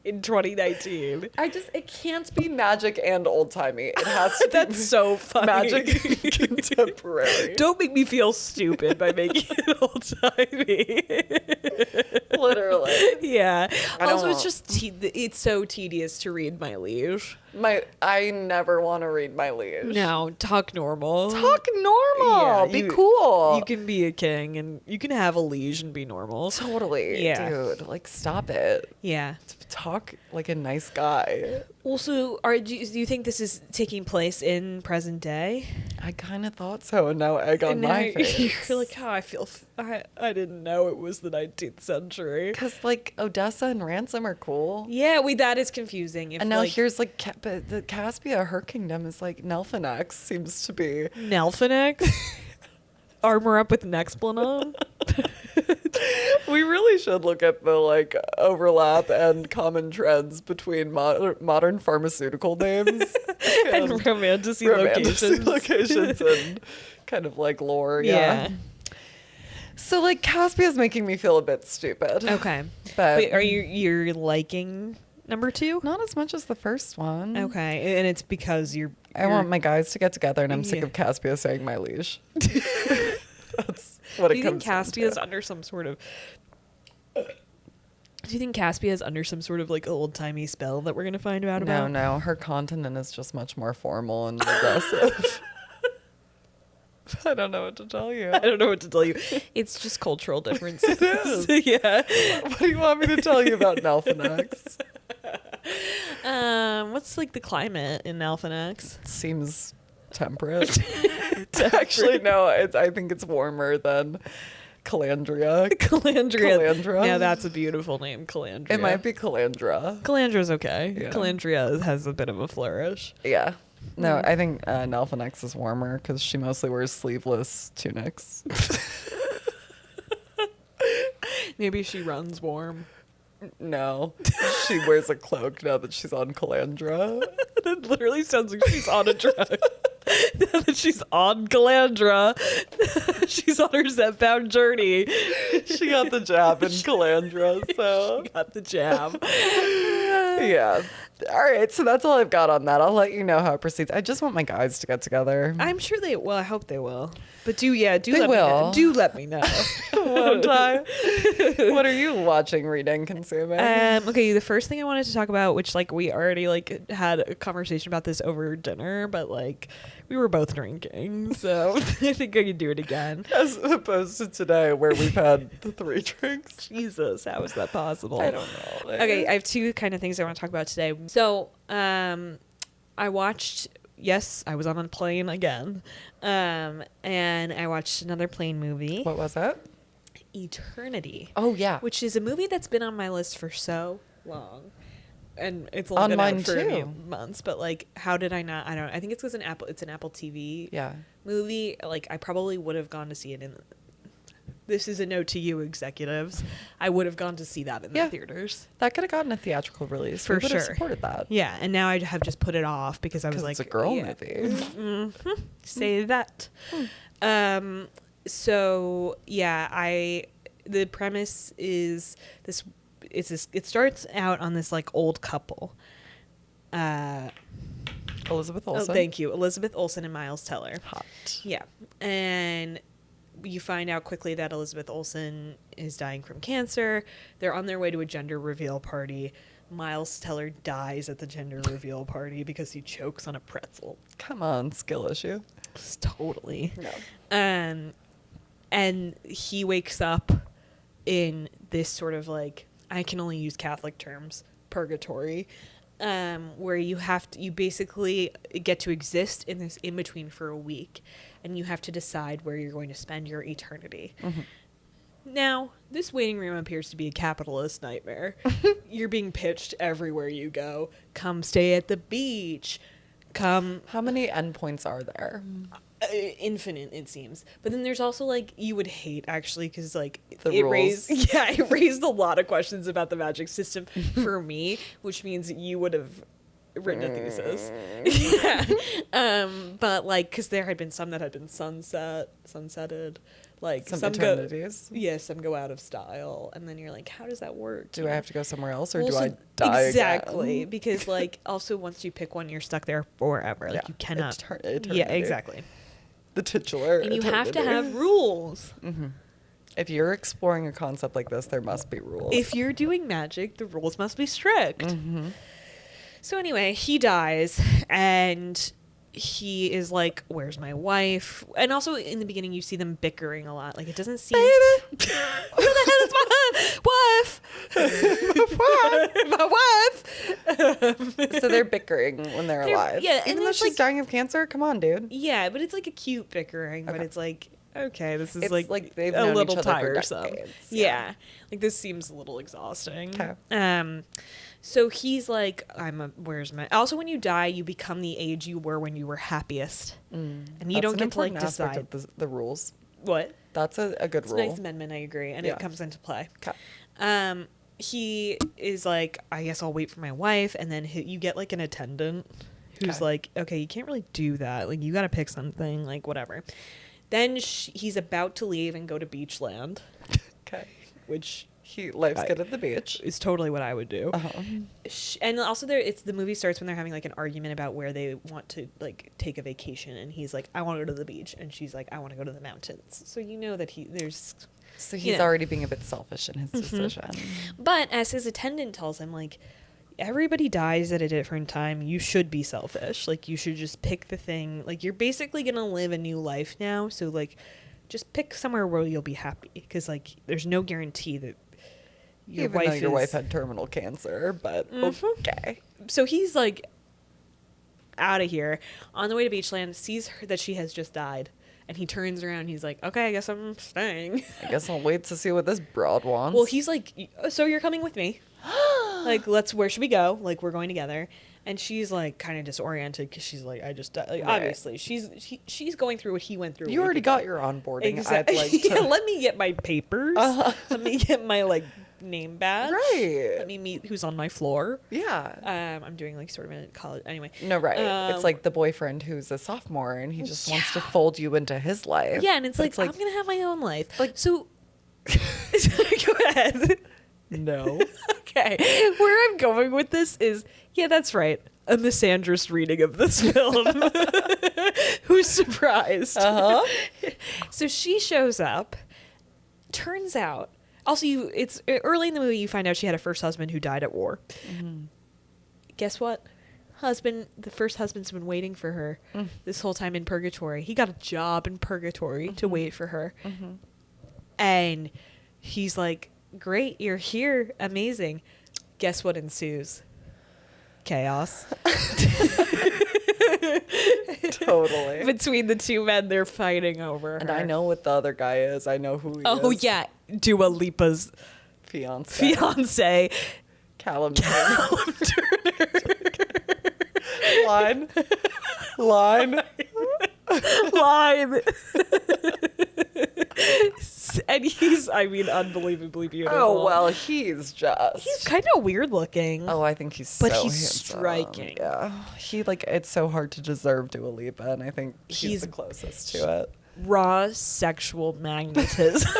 in 2019. It can't be magic and old timey. It has to That's be so funny. magic and contemporary. Don't make me feel stupid by making it old timey. Literally. Yeah. Also, it's just it's so tedious to read, my liege. I never want to read my liege. No, talk normal. Talk normal. Yeah, be cool. You can be a king and you can have a liege and be normal. Totally. Yeah. Dude, stop it. Yeah. Talk like a nice guy. Also, do you think this is taking place in present day? I kind of thought so, and now egg on my face. You're I didn't know it was the 19th century. Because Odessa and Ransom are cool. Yeah, that is confusing. And now here's but the Caspia, her kingdom is Nelphinex seems to be. Nelphinex? armor up with Nexplanon. We really should look at the like overlap and common trends between modern pharmaceutical names And romantasy locations and kind of like lore. Yeah. So like Caspia's making me feel a bit stupid. Okay. But Wait, are you're liking number 2? not as much as the first one. Okay. And it's because I want my guys to get together, and I'm sick of Caspia saying my liege. That's what it comes down to. Do you think Caspia's under some sort of like old timey spell that we're gonna find out about? No, her continent is just much more formal and aggressive. I don't know what to tell you. It's just cultural differences. It is. Yeah. What do you want me to tell you about Nelfinax? What's like the climate in Nelfinax? Seems temperate. Actually, no. I think it's warmer than Calandria. Calandria. Yeah, that's a beautiful name, Calandria. It might be Calandra. Calandra's okay. Yeah. Calandria has a bit of a flourish. Yeah. No, I think Nelfinax is warmer because she mostly wears sleeveless tunics. Maybe she runs warm. No, she wears a cloak now that she's on Calandra. That literally sounds like she's on a drug. Now that she's on Calandra, she's on her Zepbound journey. She got the jab in Calandra, so. She got the jab. Yeah. All right, so that's all I've got on that. I'll let you know how it proceeds. I just want my guys to get together. I'm sure they will. I hope they will. But do let me know. Won't I? What are you watching, reading, consuming? Okay, the first thing I wanted to talk about, which like we already like had a conversation about this over dinner, but like we were both drinking, so I think I could do it again. As opposed to today where we've had the 3 drinks. Jesus, how is that possible? I don't know. Okay, I have 2 kind of things I want to talk about today. So, I watched. Yes, I was on a plane again, and I watched another plane movie. What was it? Eternity. Oh yeah, which is a movie that's been on my list for so long, and it's only been out for a few months. But like, how did I not? I don't know. I think it's because it's an Apple TV movie. Like, I probably would have gone to see it in. This is a note to you, executives. I would have gone to see that in the theaters. That could have gotten a theatrical release. For we would sure. have supported that. Yeah, and now I have just put it off because I was like, it's a girl movie. Mm-hmm. Say that. So yeah, the premise is this. It starts out on this like old couple. Elizabeth Olsen. Oh, thank you, Elizabeth Olsen and Miles Teller. Hot. Yeah, and you find out quickly that Elizabeth Olsen is dying from cancer. They're on their way to a gender reveal party. Miles Teller dies at the gender reveal party because he chokes on a pretzel. Come on, skill issue. Totally. No. And he wakes up in this sort of like, I can only use Catholic terms, purgatory, where you basically get to exist in this in between for a week, and you have to decide where you're going to spend your eternity. Mm-hmm. Now, this waiting room appears to be a capitalist nightmare. You're being pitched everywhere you go. Come stay at the beach. Come. How many endpoints are there? Infinite, it seems. But then there's also like, you would hate actually, because like it raised a lot of questions about the magic system for me, which means you would have written a thesis. Yeah. But like, because there had been some that had been sunsetted, like some eternities. Some go out of style, and then you're like, how does that work? Do I have to go somewhere else, or do I die exactly again? Because like, also once you pick one, you're stuck there forever. Like you cannot. Eternity. Yeah, exactly. The titular. And you have to have rules. Mm-hmm. If you're exploring a concept like this, there must be rules. If you're doing magic, the rules must be strict. Mm-hmm. So anyway, he dies, and he is like, where's my wife? And also in the beginning, you see them bickering a lot. Like, it doesn't seem... Baby! Who the hell is my wife? My wife! So they're bickering when they're alive. Yeah. Even though she's dying of cancer? Come on, dude. Yeah, but it's like a cute bickering, but it's like... Okay, this is like they've a known little each other tiresome. For decades. Yeah. Like this seems a little exhausting. Okay. So he's like, where's my... Also, when you die, you become the age you were when you were happiest. And you don't get to like decide. Of the rules. What? That's a good It's rule. a nice amendment, I agree, and it comes into play. Okay. He is like, I guess I'll wait for my wife, and then you get like an attendant who's like, okay, you can't really do that. Like, you got to pick something, like whatever. Then he's about to leave and go to Beachland. Okay. Which Life's good at the beach. Is totally what I would do. Uh-huh. And also the movie starts when they're having like an argument about where they want to like take a vacation, and he's like, I want to go to the beach, and she's like, I want to go to the mountains. So you know that So he's already being a bit selfish in his decision. But as his attendant tells him, like, everybody dies at a different time. You should be selfish. Like, you should just pick the thing. Like, you're basically going to live a new life now. So, like, just pick somewhere where you'll be happy. Because, like, there's no guarantee that your wife had terminal cancer. But okay. So he's, like, out of here. On the way to Beachland, sees that she has just died. And he turns around and he's like, okay, I guess I'm staying. I guess I'll wait to see what this broad wants. Well, he's like, so you're coming with me. Like, where should we go? Like, we're going together. And she's like kind of disoriented because she's like, I just died. Like, obviously, she's going through what he went through. You already got your onboarding. Exactly. I'd like to... Let me get my papers. Let me get my, like, name badge. Right. Let me meet who's on my floor. Yeah. I'm doing like sort of a college anyway. No, right. It's like the boyfriend who's a sophomore and he just wants to fold you into his life. Yeah, and it's like, I'm gonna have my own life. Like, so go ahead. No. Okay. Where I'm going with this is, yeah, that's right. A misandrist reading of this film. Who's surprised? So she shows up. Turns out, also, it's early in the movie you find out she had a first husband who died at war. Guess what? The first husband's been waiting for her this whole time in purgatory. He got a job in purgatory to wait for her. And he's like, great, you're here. Amazing. Guess what ensues? Chaos. Totally. Between the two men, they're fighting over her. And I know what the other guy is. I know who he is. Oh, yeah. Dua Lipa's fiance. Callum Turner. Line. And he's, I mean, unbelievably beautiful. Oh, well, he's kind of weird looking. Oh, I think he's but so he's handsome. striking. Yeah. It's so hard to deserve Dua Lipa, and I think he's the closest to it. Raw sexual magnetism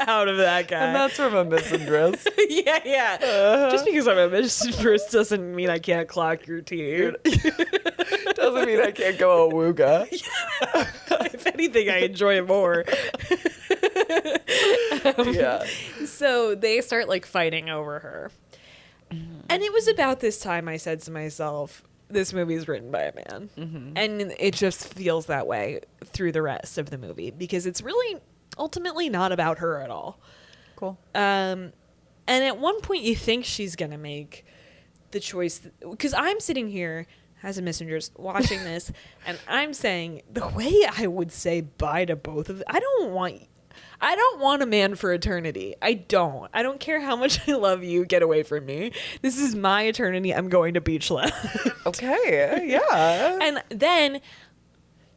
out of that guy. And that's from a misandrist. Yeah. Just because I'm a misandrist doesn't mean I can't clock your teeth. Doesn't mean I can't go awooga. If anything, I enjoy it more. Yeah. So they start like fighting over her. And it was about this time I said to myself, this movie is written by a man. And it just feels that way through the rest of the movie because it's really ultimately not about her at all. Cool. And at one point you think she's going to make the choice because I'm sitting here as a misandrist watching this and I'm saying the way I would say bye to both of them, I don't want a man for eternity. I don't care how much I love you. Get away from me. This is my eternity. I'm going to Beachland. Okay. Yeah. And then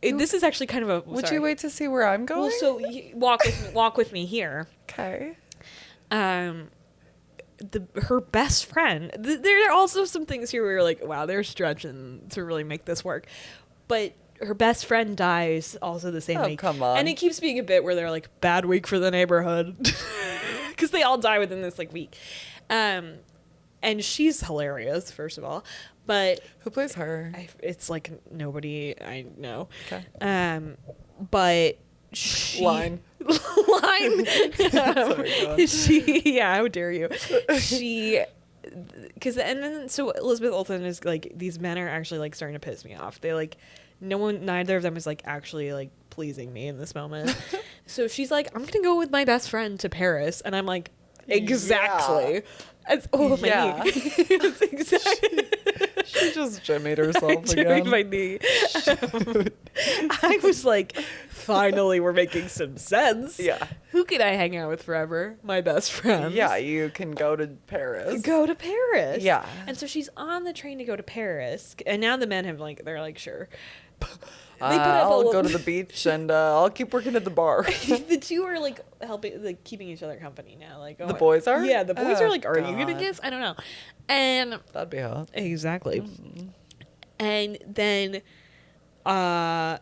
this is actually kind of a. Would you wait to see where I'm going? Well, so walk with me here. Okay. Her best friend. There are also some things here where you're like, wow, they're stretching to really make this work, but her best friend dies also the same week. Come on. And it keeps being a bit where they're like, bad week for the neighborhood. Because they all die within this like week. And she's hilarious, first of all. But who plays her? It's like nobody I know. Okay. But Line. Sorry, how dare you? So Elizabeth Olsen is like, these men are actually like starting to piss me off. They like, neither of them is like actually like pleasing me in this moment. So she's like, I'm gonna go with my best friend to Paris, and I'm like, exactly. Yeah. It's exactly. She just jimmied herself again. My knee. I was like, finally, we're making some sense. Yeah. Who can I hang out with forever? My best friend. Yeah, you can go to Paris. Go to Paris. Yeah. And so she's on the train to go to Paris, and now the men have like, they're like, sure. They put up I'll go to the beach and I'll keep working at the bar. The two are like helping, like keeping each other company now. Like The boys are? Yeah, the boys Oh, are like, are you gonna God. kiss? I don't know. And That'd be hot. exactly. And then, at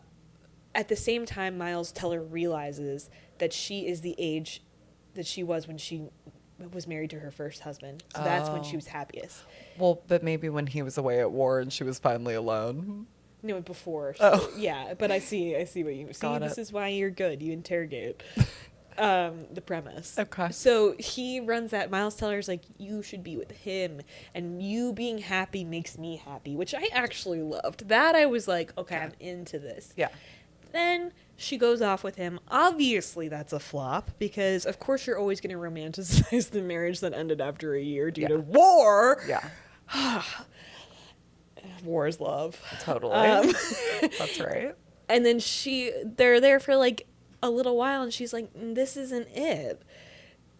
the same time, Miles Teller realizes that she is the age that she was when she was married to her first husband. So that's when she was happiest. Well, but maybe when he was away at war and she was finally alone. No, before. Oh. Yeah, but I see what you see. Got This it. is why you're good. You interrogate the premise. Okay. So he runs that. Miles Teller's like, you should be with him, and you being happy makes me happy, which I actually loved. That I was like, okay, I'm into this. Yeah. Then she goes off with him. Obviously, that's a flop because, of course, you're always going to romanticize the marriage that ended after a year due to war. Yeah. War is love. Totally. That's right. And then they're there for like a little while, and she's like, this isn't it.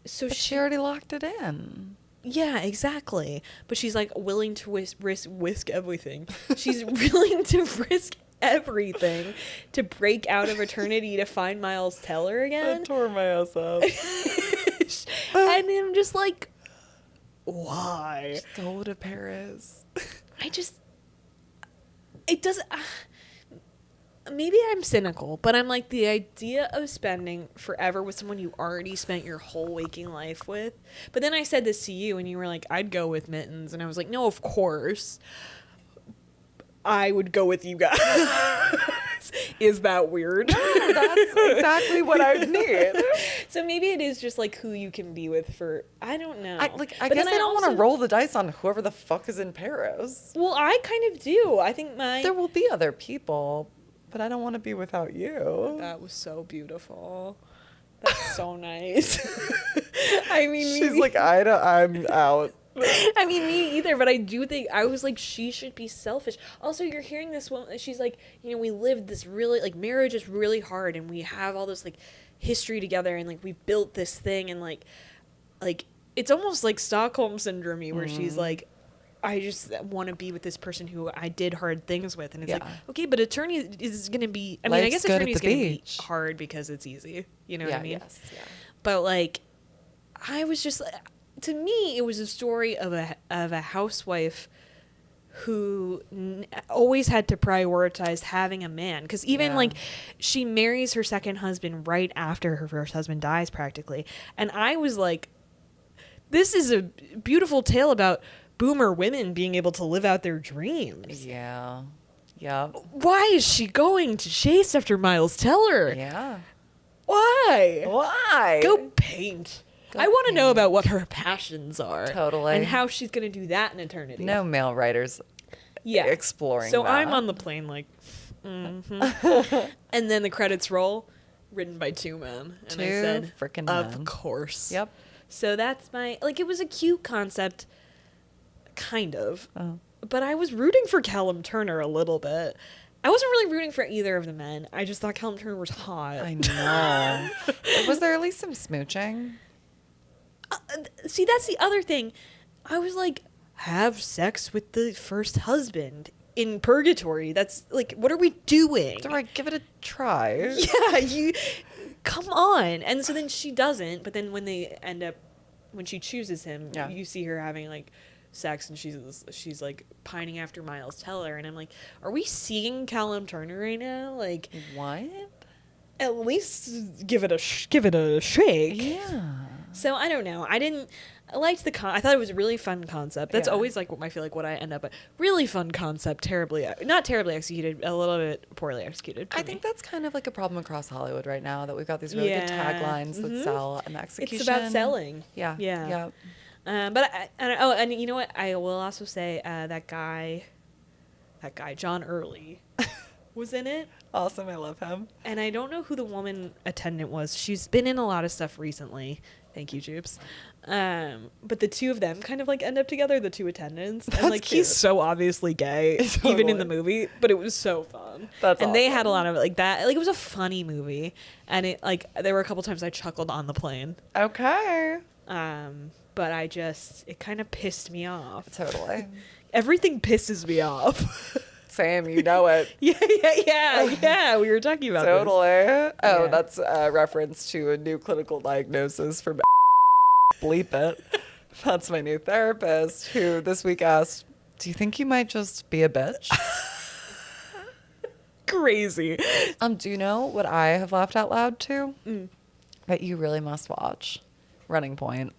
So But she already locked it in. Yeah, exactly. But she's like willing to whisk everything. She's willing to risk everything to break out of eternity to find Miles Teller again. I tore my ass up. And I'm just like, why? Just go to Paris. It doesn't. Maybe I'm cynical, but I'm like, the idea of spending forever with someone you already spent your whole waking life with. But then I said this to you, and you were like, I'd go with Mittens. And I was like, no, of course. I would go with you guys. Is that weird? No, that's exactly what I would need. So maybe it is just like who you can be with for, I don't know. I But guess then I don't want also- to roll the dice on whoever the fuck is in Paris. Well, I kind of do. I think There will be other people, but I don't want to be without you. That was so beautiful. That's so nice. I mean, She's like, I'm out. I mean, me either, but I do think, I was like, she should be selfish. Also, you're hearing this woman, she's like, you know, we lived this really, like, marriage is really hard, and we have all this, like, history together, and, like, we built this thing, and, like, it's almost like Stockholm Syndrome-y, where she's like, I just want to be with this person who I did hard things with, and it's like, okay, but attorney is going to be, I mean, I Life's guess good at attorney is the going to be beach. hard because it's easy, you know what I mean? Yes, yeah. But like, I was just, to me, it was a story of a housewife who always had to prioritize having a man, because even like, she marries her second husband right after her first husband dies, practically, and I was like, this is a beautiful tale about boomer women being able to live out their dreams. Yeah. Yeah. Why is she going to chase after Miles Teller? Yeah. Why? Why? Go paint. I want to know about what her passions are. Totally. And how she's going to do that in eternity. No male writers exploring So that. I'm on the plane like, and then the credits roll, written by two men. And I Two said, frickin' of men. course. Yep. So that's my, like, it was a cute concept, kind of. Oh. But I was rooting for Callum Turner a little bit. I wasn't really rooting for either of the men. I just thought Callum Turner was hot. I know. Was there at least some smooching? See, that's the other thing. I was like, have sex with the first husband in purgatory. That's like, what are we doing? All right, give it a try. Yeah, you come on. And so then she doesn't, but then when they end up, when she chooses him, you see her having like sex, and she's like pining after Miles Teller, and I'm like, are we seeing Callum Turner right now? Like, What? at least give it a shake. Yeah. So I don't know. I liked the I thought it was a really fun concept. That's always like what I feel like what I end up at. Really fun concept, not terribly executed, a little bit poorly executed. I think that's kind of like a problem across Hollywood right now, that we've got these really good taglines that sell, and the execution. It's about selling. Yeah. Yeah. But and you know what? I will also say that guy John Early was in it. Awesome, I love him. And I don't know who the woman attendant was. She's been in a lot of stuff recently. Thank you, Joops. But the two of them kind of like end up together, the two attendants. And like, cute. he's so obviously gay, Totally. even in the movie, but it was so fun. That's they had awesome. a lot of like that. Like, it was a funny movie. And it like, there were a couple times I chuckled on the plane. Okay. But it kind of pissed me off. Totally. Everything pisses me off. Same, you know it. Yeah. We were talking about Totally. this. Oh, Yeah. that's a reference to a new clinical diagnosis from Bleep It. That's my new therapist who this week asked, do you think you might just be a bitch? Crazy. Do you know what I have laughed out loud to? That you really must watch. Running Point.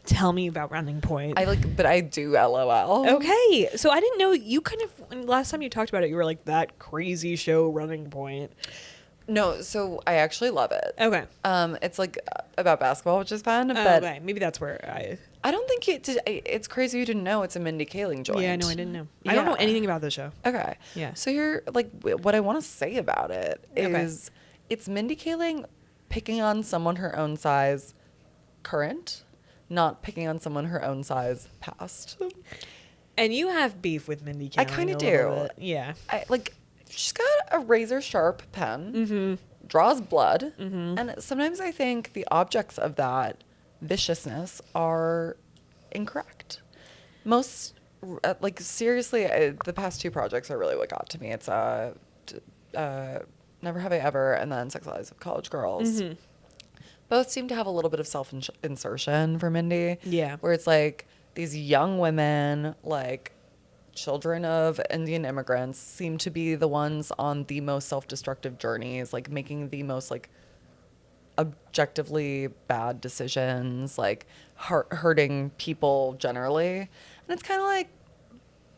Tell me about Running Point. But I do LOL. Okay, so I didn't know you kind of last time you talked about it, you were like that crazy show Running Point. No, so I actually love it. Okay. It's like about basketball, which is fun. But okay, maybe that's where I don't think it's crazy you didn't know it's a Mindy Kaling joint. Yeah, no, I didn't know. I don't know anything about the show. Okay. Yeah. So you're like, what I want to say about it is it's Mindy Kaling picking on someone her own size current, not picking on someone her own size past. And you have beef with Mindy Kaling. I kind of do. Yeah. She's got a razor sharp pen, draws blood, and sometimes I think the objects of that viciousness are incorrect. Most, seriously, the past two projects are really what got to me. It's Never Have I Ever and then Sex Lives of College Girls. Both seem to have a little bit of self-insertion for Mindy. Yeah. Where it's like these young women, like children of Indian immigrants, seem to be the ones on the most self-destructive journeys, like making the most like objectively bad decisions, like hurting people generally. And it's kind of like,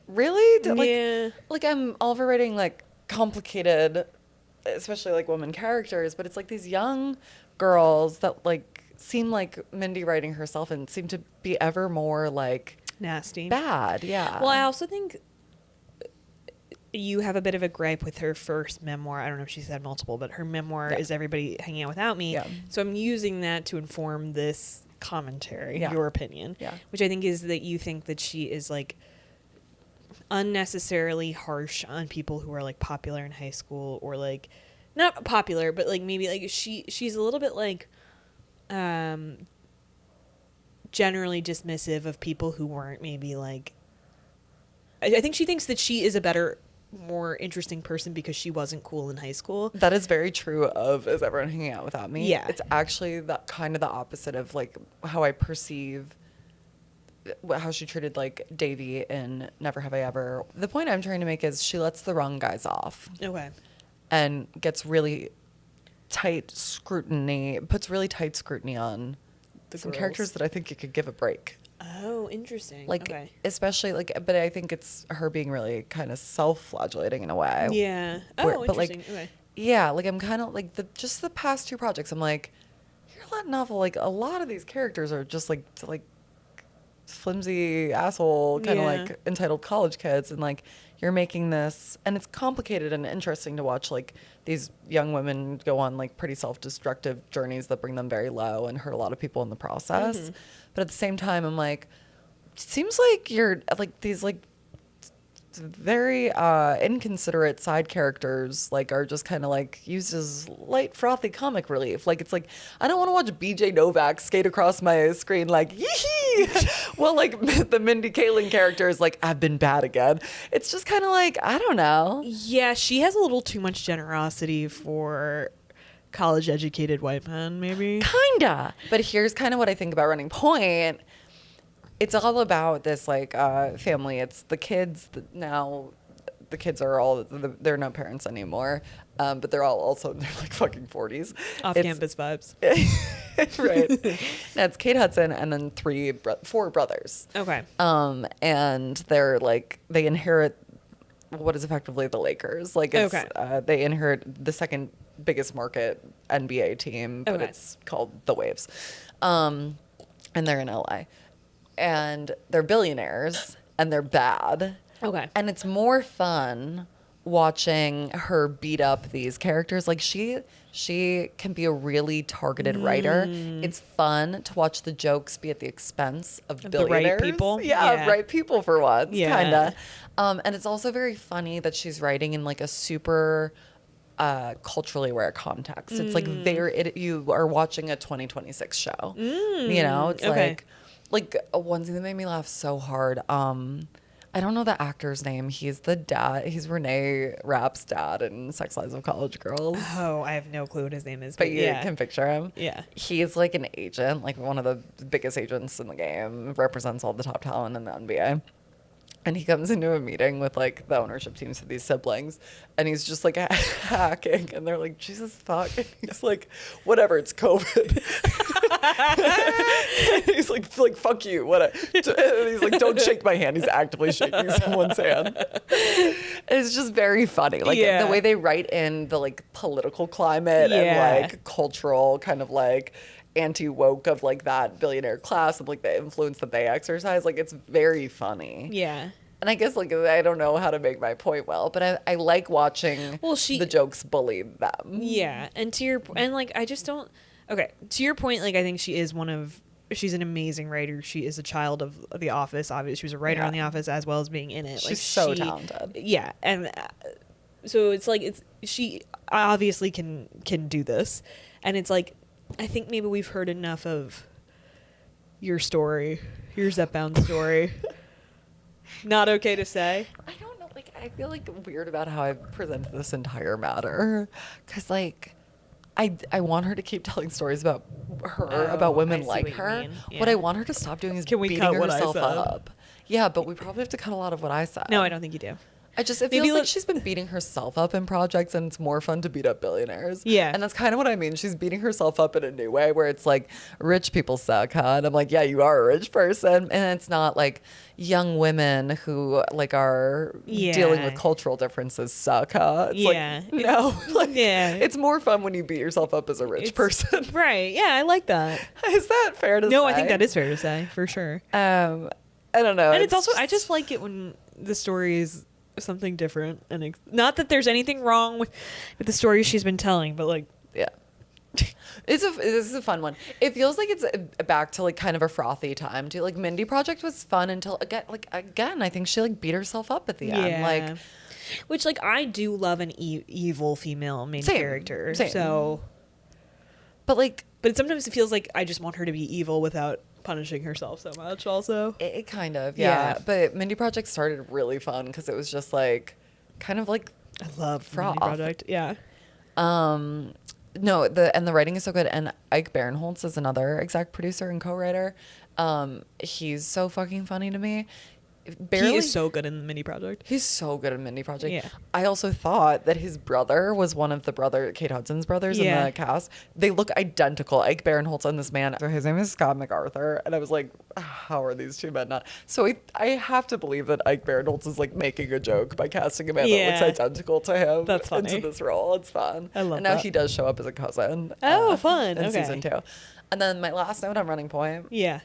really? Yeah. Like I'm overrating like complicated, especially like women characters, but it's like these young girls that like seem like Mindy writing herself and seem to be ever more like Nasty. bad. Yeah. Well, I also think you have a bit of a gripe with her first memoir. I don't know if she said multiple, but her memoir is Everybody Hanging Out Without Me. Yeah. So I'm using that to inform this commentary, your opinion, which I think is that you think that she is like unnecessarily harsh on people who are like popular in high school, or like not popular, but like maybe like she's a little bit like generally dismissive of people who weren't maybe like I think she thinks that she is a better, more interesting person because she wasn't cool in high school. That is very true of Is Everyone Hanging Out Without Me? Yeah. It's actually that kind of the opposite of like how I perceive how she treated like Davy in Never Have I Ever. The point I'm trying to make is she lets the wrong guys off. Okay. And gets really puts really tight scrutiny on some girls. characters that I think you could give a break. Oh, interesting. Like, okay. especially like, but I think it's her being really kind of self-flagellating in a way. Yeah. Oh, But interesting. like, okay. yeah, like I'm kind of like just the past two projects. I'm like, you're letting off like a lot of these characters are just like flimsy asshole kind of like entitled college kids, and like you're making this, and it's complicated and interesting to watch like these young women go on like pretty self-destructive journeys that bring them very low and hurt a lot of people in the process. But at the same time, I'm like, it seems like you're like these like very inconsiderate side characters like are just kind of like used as light frothy comic relief. Like it's like I don't want to watch BJ Novak skate across my screen like yee. Well, like the Mindy Kaling character is like I've been bad again. It's just kind of like I don't know. Yeah, she has a little too much generosity for college educated white men, maybe. Kinda. But here's kind of what I think about Running Point. It's all about this like family. It's the kids now. The kids are all they're not parents anymore, but they're all also they're like fucking 40s. Off-campus vibes. Right. That's Kate Hudson and then four brothers. Okay. And they're like they inherit what is effectively the Lakers. Like it's they inherit the second biggest market NBA team, but it's called the Waves, and they're in LA. And they're billionaires and they're bad. Okay. And it's more fun watching her beat up these characters. Like she can be a really targeted writer. It's fun to watch the jokes be at the expense of billionaires. The right people. Yeah, right people for once, Yeah. kinda. And it's also very funny that she's writing in like a super culturally aware context. It's like you are watching a 2026 show. You know, it's like one thing that made me laugh so hard. I don't know the actor's name. He's the dad. He's Renee Rapp's dad in Sex Lives of College Girls. Oh, I have no clue what his name is. But you can picture him. Yeah. He's like an agent, like one of the biggest agents in the game, represents all the top talent in the NBA. And he comes into a meeting with like the ownership teams of these siblings, and he's just like hacking, and they're like, Jesus fuck. And he's like, whatever, it's COVID. He's like fuck you. What? And he's like, don't shake my hand. He's actively shaking someone's hand. It's just very funny. Like the way they write in the like political climate and like cultural kind of like anti-woke of like that billionaire class and like the influence that they exercise, like it's very funny. Yeah. And I guess like I don't know how to make my point well, but I like watching the jokes bully them. Yeah. And to your and like I just don't to your point, like I think she's an amazing writer. She is a child of The Office. Obviously she was a writer on The Office as well as being in it. She's like so talented. Yeah. And so it's like she obviously can do this. And it's like I think maybe we've heard enough of your story. Here's that bound story. Not okay to say? I don't know. Like, I feel like weird about how I've presented this entire matter. Because, like, I want her to keep telling stories about her, about women like her. Yeah. What I want her to stop doing is beating herself up. Yeah, but we probably have to cut a lot of what I said. No, I don't think you do. It feels like she's been beating herself up in projects, and it's more fun to beat up billionaires. Yeah. And that's kind of what I mean. She's beating herself up in a new way where it's like, rich people suck, huh? And I'm like, yeah, you are a rich person. And it's not like young women who like are dealing with cultural differences suck, huh? It's like, no. Like, it's more fun when you beat yourself up as a rich person. Right. Yeah, I like that. Is that fair to say? No, I think that is fair to say, for sure. I don't know. And it's also, I just like it when the story is something different, and not that there's anything wrong with the stories she's been telling, but like this is a fun one. It feels like it's back to like kind of a frothy time too. Like Mindy Project was fun until again I think she like beat herself up at the end, like, which like I do love an evil female main character. So but sometimes it feels like I just want her to be evil without punishing herself so much also. It kind of, yeah. But Mindy Project started really fun because it was just like kind of like I love Mindy Project. Yeah. No, the writing is so good, and Ike Barinholtz is another exec producer and co-writer. He's so fucking funny to me. He is so good in the Mindy Project. He's so good in Mindy Project. Yeah. I also thought that his brother was one of the Kate Hudson's brothers in the cast. They look identical. Ike Barinholtz and this man. So his name is Scott MacArthur. And I was like, how are these two men not? So I have to believe that Ike Barinholtz is like making a joke by casting a man that looks identical to him into this role. It's fun. I love that. And now he does show up as a cousin. Oh, fun. In season 2. And then my last note on Running Point. Yeah.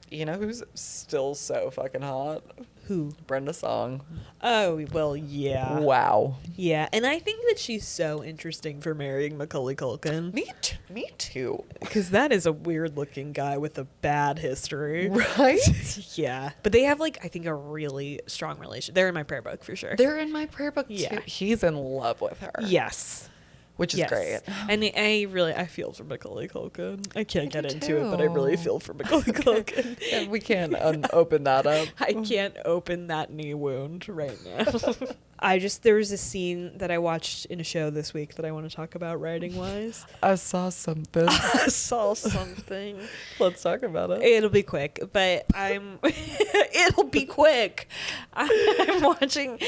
You know who's still so fucking hot? Who? Brenda Song. Oh, well, yeah. Wow. Yeah, and I think that she's so interesting for marrying Macaulay Culkin. Me too. Because that is a weird-looking guy with a bad history. Right? Yeah. But they have, like, I think a really strong relationship. They're in my prayer book, for sure. They're in my prayer book, too. He's in love with her. Yes. Which is great. And I feel for Macaulay Culkin. I can't get into it, but I really feel for Macaulay Culkin. Yeah, we can't open that up. I can't open that knee wound right now. There was a scene that I watched in a show this week that I want to talk about writing-wise. I saw something. Let's talk about it. It'll be quick, but it'll be quick. I'm watching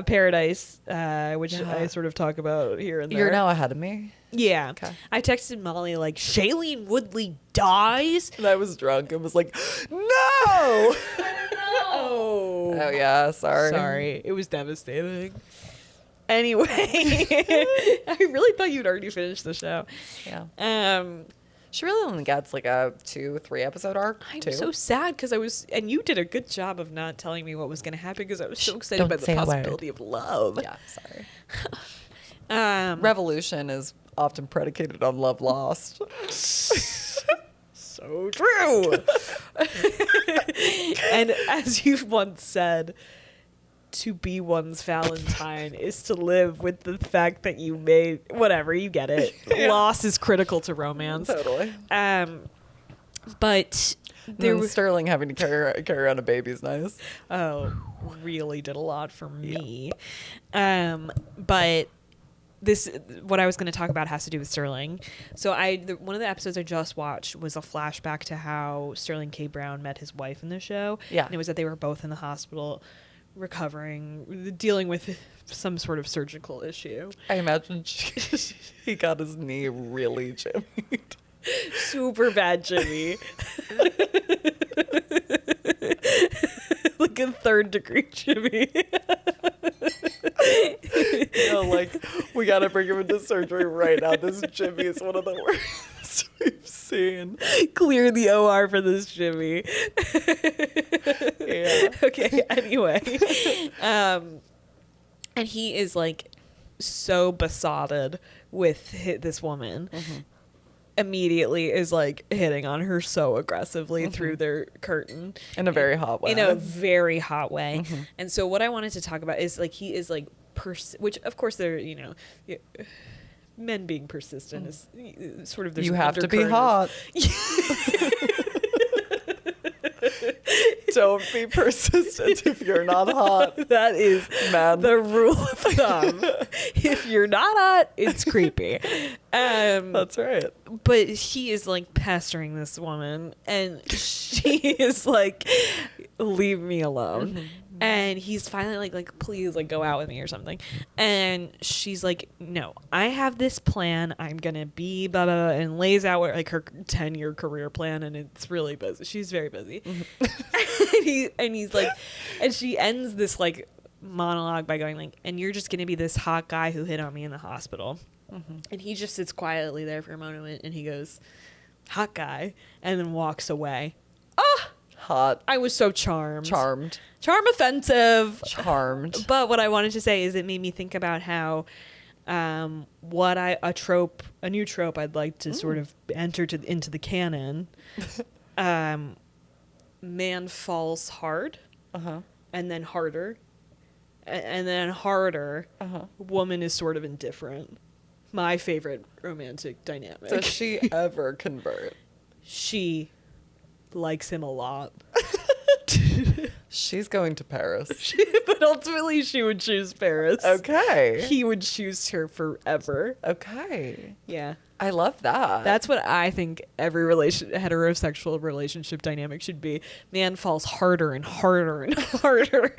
Paradise, which I sort of talk about here and there. You're now ahead of me? Yeah. Okay. I texted Molly, like, Shailene Woodley dies? And I was drunk and was like, no! Oh, yeah, sorry. It was devastating. Anyway, I really thought you'd already finished the show. Yeah. She really only gets like a 2-3 episode arc. I'm so sad because and you did a good job of not telling me what was going to happen because I was so excited by the possibility of love. Yeah, sorry. Revolution is often predicated on love lost. So true. And as you've once said, to be one's Valentine is to live with the fact that you made whatever, you get it. Loss is critical to romance. Totally. But there was Sterling having to carry around a baby's nice. really did a lot for me. But this, what I was going to talk about has to do with Sterling. So one of the episodes I just watched was a flashback to how Sterling K. Brown met his wife in the show. Yeah. And it was that they were both in the hospital recovering, dealing with some sort of surgical issue. I imagine he got his knee really jimmied. Super bad Jimmy. Like a 3rd degree Jimmy. Like, we gotta bring him into surgery right now. This Jimmy is one of the worst we've seen. Clear the OR for this Jimmy. Yeah. Okay, anyway. And he is like so besotted with this woman. Mm-hmm. Immediately is like hitting on her so aggressively mm-hmm. through their curtain in a very hot way. Mm-hmm. And so what I wanted to talk about is like he is like which of course they're, men being persistent is sort of there's you have to be hot. Don't be persistent if you're not hot. That is the rule of thumb. If you're not hot, it's creepy. That's right. But he is like pestering this woman, and she is like, "Leave me alone." Mm-hmm. And he's finally like, "Please, like, go out with me or something." And she's like, "No, I have this plan. I'm gonna be blah blah," blah, and lays out like her 10-year career plan, and it's really busy. She's very busy. Mm-hmm. and he's like, and she ends this like monologue by going like, "And you're just gonna be this hot guy who hit on me in the hospital." Mm-hmm. And he just sits quietly there for a moment, and he goes, "Hot guy," and then walks away. Ah. Hot. I was so charmed. Charm offensive. Charmed. But what I wanted to say is it made me think about how a new trope I'd like to sort of enter into the canon. Man falls hard, and then harder, and then harder. Woman is sort of indifferent. My favorite romantic dynamic. Does she ever convert? She likes him a lot. She's going to Paris. But ultimately she would choose Paris. Okay. He would choose her forever. Okay. Yeah. I love that. That's what I think every heterosexual relationship dynamic should be. Man falls harder and harder and harder.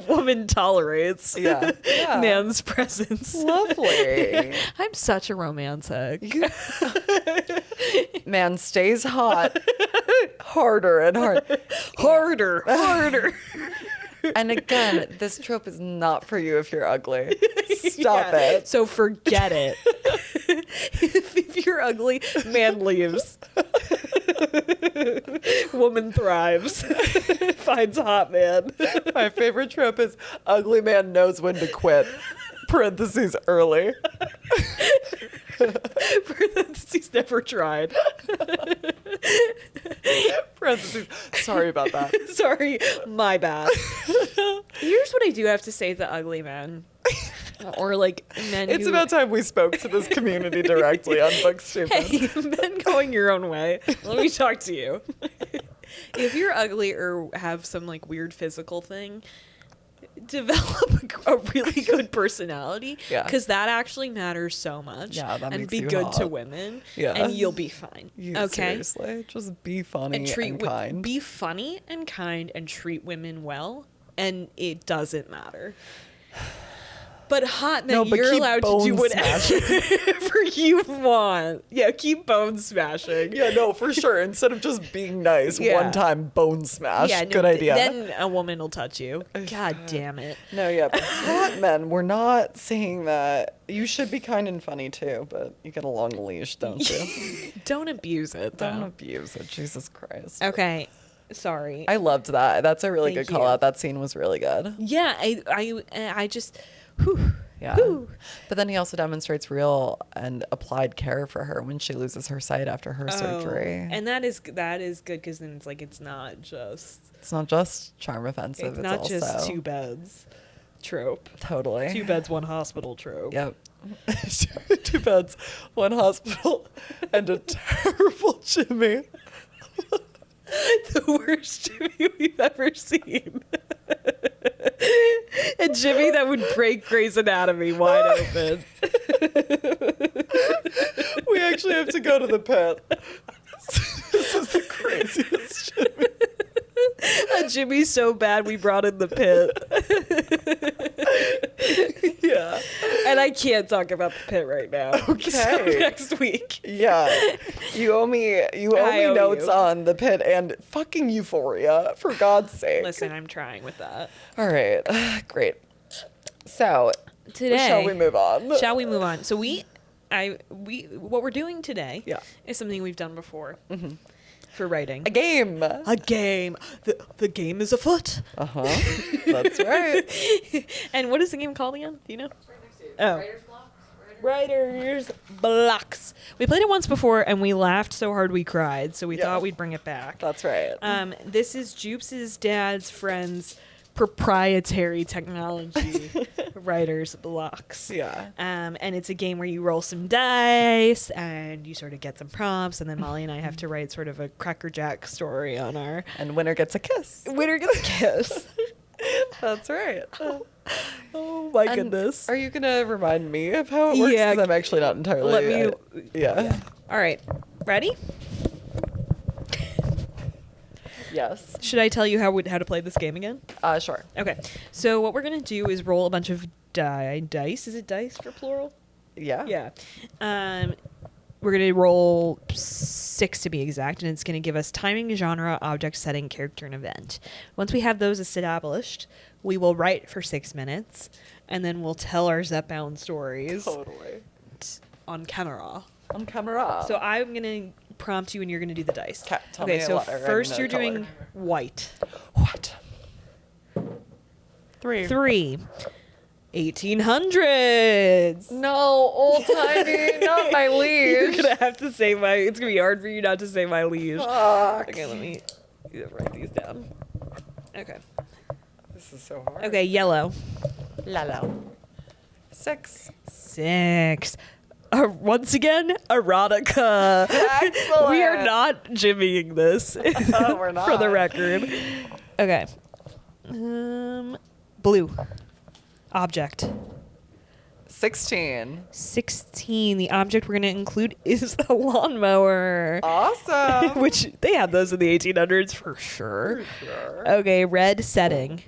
Woman tolerates man's presence. Lovely. I'm such a romantic. Man stays hot. Harder and harder. Harder. And again, this trope is not for you if you're ugly. Stop it. So forget it. If you're ugly, man leaves. Woman thrives. Finds a hot man. My favorite trope is ugly man knows when to quit. Parentheses early. Parentheses never tried. Parentheses. Sorry about that. Sorry, my bad. Here's what I do have to say to ugly men. Or like men. It's about time we spoke to this community directly on Book Stupid. Hey, men going your own way. Let me talk to you. If you're ugly or have some like weird physical thing, develop a really good personality, because that actually matters so much. Yeah, that and makes be you good hot. To women, and you'll be fine. Okay, seriously, just be funny and kind. Be funny and kind, and treat women well, and it doesn't matter. But hot men, you're allowed to do whatever you want. Yeah, keep bone smashing. Yeah, no, for sure. Instead of just being nice, one time bone smash. Yeah, good idea. Then a woman will touch you. God damn it. No, yeah, but hot men, we're not saying that. You should be kind and funny too, but you get a long leash, don't you? Don't abuse it, though. Don't abuse it. Jesus Christ. Okay. Sorry. I loved that. That's a really good call out. That scene was really good. Yeah, I just... Whew. Yeah. Whew. But then he also demonstrates real and applied care for her when she loses her sight after her surgery. And that is good, because then it's like it's not just charm offensive. It's not also just 2 beds trope. Totally. 2 beds, 1 hospital trope. Yep. 2 beds, 1 hospital, and a terrible Jimmy. The worst Jimmy we've ever seen. A Jimmy that would break Grey's Anatomy wide open. We actually have to go to the pit. This is the craziest Jimmy. A Jimmy so bad we brought in the pit. Yeah. And I can't talk about the pit right now. Okay. So next week. Yeah. You owe me notes you. on the pit and fucking Euphoria, for God's sake. Listen, I'm trying with that. All right. Great. So, Today, shall we move on? Shall we move on? So what we're doing today is something we've done before for writing. A game. A game. The game is afoot. That's right. And what is the game called again? Do you know? Oh. Writer's Blocks. We played it once before and we laughed so hard we cried, so we thought we'd bring it back. That's right. This is Joops' dad's friend's proprietary technology, Writer's Blocks. Yeah. And it's a game where you roll some dice and you sort of get some prompts, and then Molly and I have to write sort of a Cracker Jack story on our... And winner gets a kiss. Winner gets a kiss. That's right. Oh my goodness. Are you going to remind me of how it works? Yeah. Because I'm actually not entirely... Let me... Yeah. All right. Ready? Yes. Should I tell you how to play this game again? Sure. Okay. So what we're going to do is roll a bunch of dice. Is it dice for plural? Yeah. Yeah. We're going to roll 6 to be exact, and it's going to give us timing, genre, object, setting, character, and event. Once we have those established, we will write for 6 minutes, and then we'll tell our Zepbound stories. Totally. On camera. On camera. So I'm going to prompt you, and you're going to do the dice. Tell me so a letter. first you're doing white. What? 3. 1800s. No, old-timey, not my liege. You're gonna have to say it's gonna be hard for you not to say my liege. Fuck. Okay, let me write these down. Okay. This is so hard. Okay, yellow. Lalo. 6. 6. Once again, erotica. Excellent. We are not jimmying this. We're not. For the record. Okay. Blue. Object. 16. 16. The object we're going to include is the lawnmower. Awesome. Which they had those in the 1800s for sure. Okay, red setting.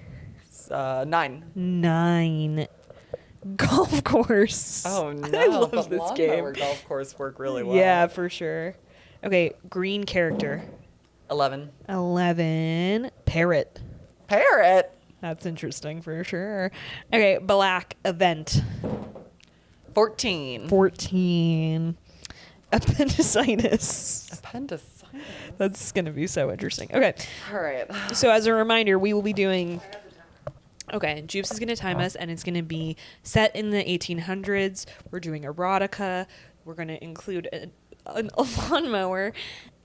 9. 9. Golf course. Oh no. I love this game. Golf course work really well. Yeah, for sure. Okay, green character. 11. 11. Parrot. Parrot. That's interesting for sure. Okay, black event. 14. 14. Appendicitis. Appendicitis. That's going to be so interesting. Okay. All right. So as a reminder, we will be doing... Okay, Joops is going to time us, and it's going to be set in the 1800s. We're doing erotica. We're going to include a lawnmower,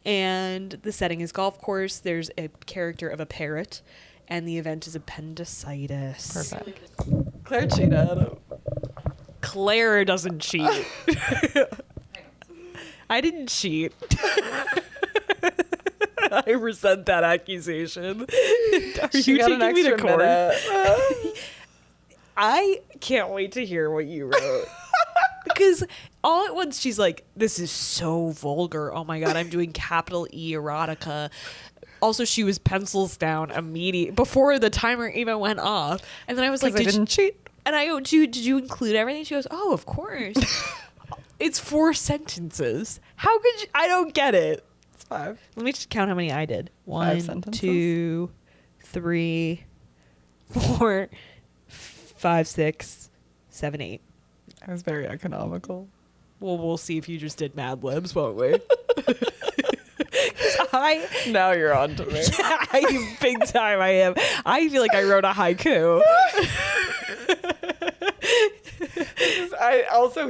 and the setting is golf course. There's a character of a parrot, and the event is appendicitis. Perfect. Claire cheated. Claire doesn't cheat. I didn't cheat. I resent that accusation. Are you taking me to court? I can't wait to hear what you wrote. Because all at once she's like, this is so vulgar. Oh my God, I'm doing capital E erotica. Also, she was pencils down immediately before the timer even went off. And then I was like, I didn't cheat. And I go, did you include everything? She goes, oh, of course. It's 4 sentences. How could you? I don't get it. It's 5. Let me just count how many I did. 5 1, 2, 3, 4, 5, 6, 7, 8. I was very economical. Well, we'll see if you just did Mad Libs, won't we? Now you're on to me. Yeah, big time I am. I feel like I wrote a haiku.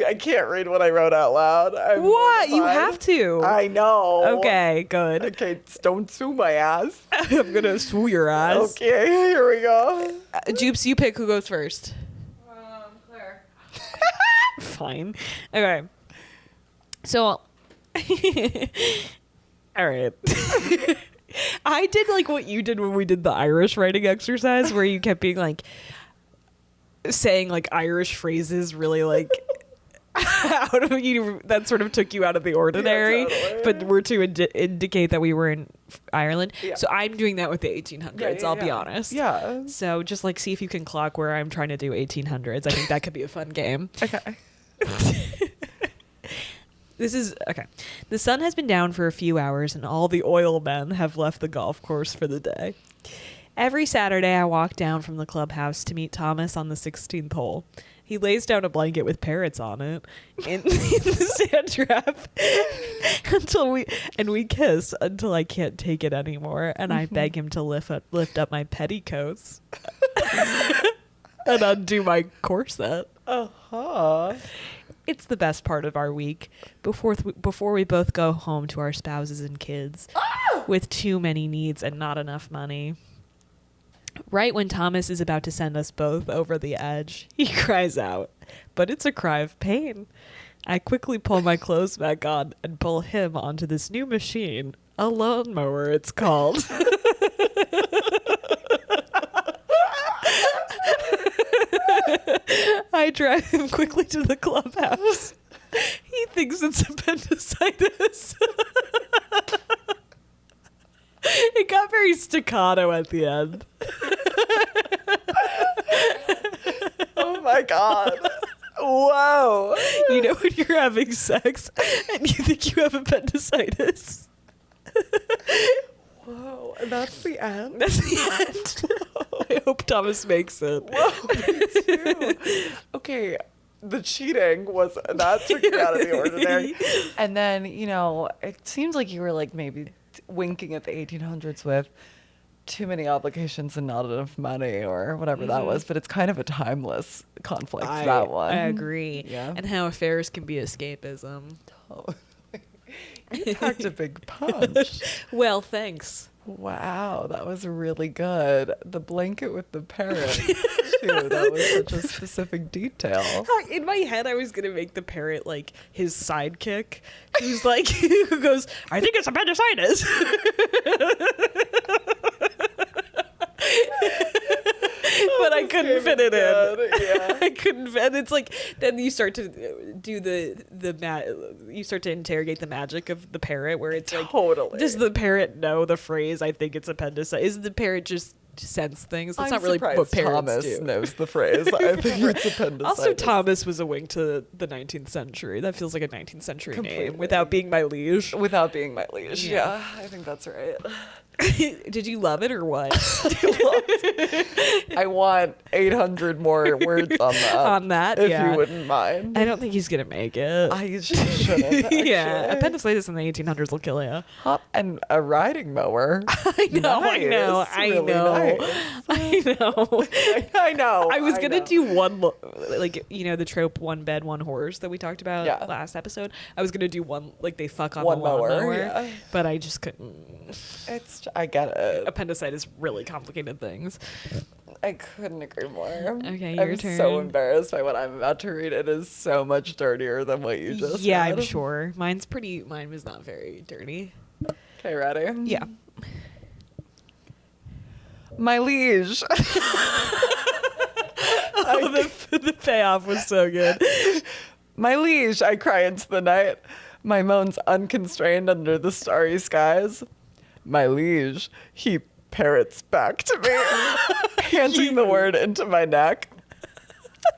I can't read what I wrote out loud. What? You have to. I know. Okay, good. Okay, don't sue my ass. I'm going to sue your ass. Okay, here we go. Joops, you pick who goes first. Claire. Fine. Okay. So All right. I did like what you did when we did the Irish writing exercise, where you kept being like saying like Irish phrases really like out of you. That sort of took you out of the ordinary, but were to indicate that we were in Ireland. Yeah. So I'm doing that with the 1800s. I'll be honest. Yeah. So just like see if you can clock where I'm trying to do 1800s. I think that could be a fun game. Okay. This is okay. The sun has been down for a few hours and all the oil men have left the golf course for the day. Every Saturday I walk down from the clubhouse to meet Thomas on the 16th hole. He lays down a blanket with parrots on it in the sand trap we kiss until I can't take it anymore, and I beg him to lift up my petticoats and undo my corset. It's the best part of our week before we both go home to our spouses and kids with too many needs and not enough money. Right when Thomas is about to send us both over the edge, he cries out, but it's a cry of pain. I quickly pull my clothes back on and pull him onto this new machine, a lawnmower it's called. I drive him quickly to the clubhouse. He thinks it's appendicitis. It got very staccato at the end. Oh my God. Whoa. You know when you're having sex and you think you have appendicitis? Whoa. And that's the end? That's the end. I hope Thomas makes it. Whoa, me too. Okay. The cheating that took you out of the ordinary. And then, it seems like you were like maybe winking at the 1800s with too many obligations and not enough money or whatever that was, but it's kind of a timeless conflict, that one. I agree. Yeah. And how affairs can be escapism. Totally. You packed a big punch. Well, thanks. Wow, that was really good. The blanket with the parrot, too. That was such a specific detail. In my head, I was going to make the parrot, like, his sidekick. Who's like, who goes, I think it's appendicitis. But I couldn't fit it in. Yeah. I couldn't fit. And it's like, then you start to do you start to interrogate the magic of the parrot, where it's like, totally. Does the parrot know the phrase, I think it's appendicitis? Is the parrot just sense things? That's not really what parrots Thomas do. Knows the phrase. I think it's appendicitis. Also, Thomas was a wink to the 19th century. That feels like a 19th century name without being my liege. Without being my liege. Yeah, I think that's right. Did you love it or what? I want 800 more words on that. On that, if you wouldn't mind. I don't think he's gonna make it. I shouldn't. Yeah, appendicitis in the 1800s will kill you. And a riding mower. I know. Nice. I really know. Nice. I know. I know. I was gonna do one, like, the trope, one bed, one horse that we talked about last episode. I was gonna do one, like, they fuck on one the lawnmower, mower, but I just couldn't. I get it. Appendicitis really complicated things. I couldn't agree more. Okay, your turn. I'm so embarrassed by what I'm about to read. It is so much dirtier than what you just read. I'm sure. Mine was not very dirty. Okay, ready? Yeah. My liege. The payoff was so good. My liege, I cry into the night. My moans unconstrained under the starry skies. My liege, he parrots back to me, panting the word into my neck.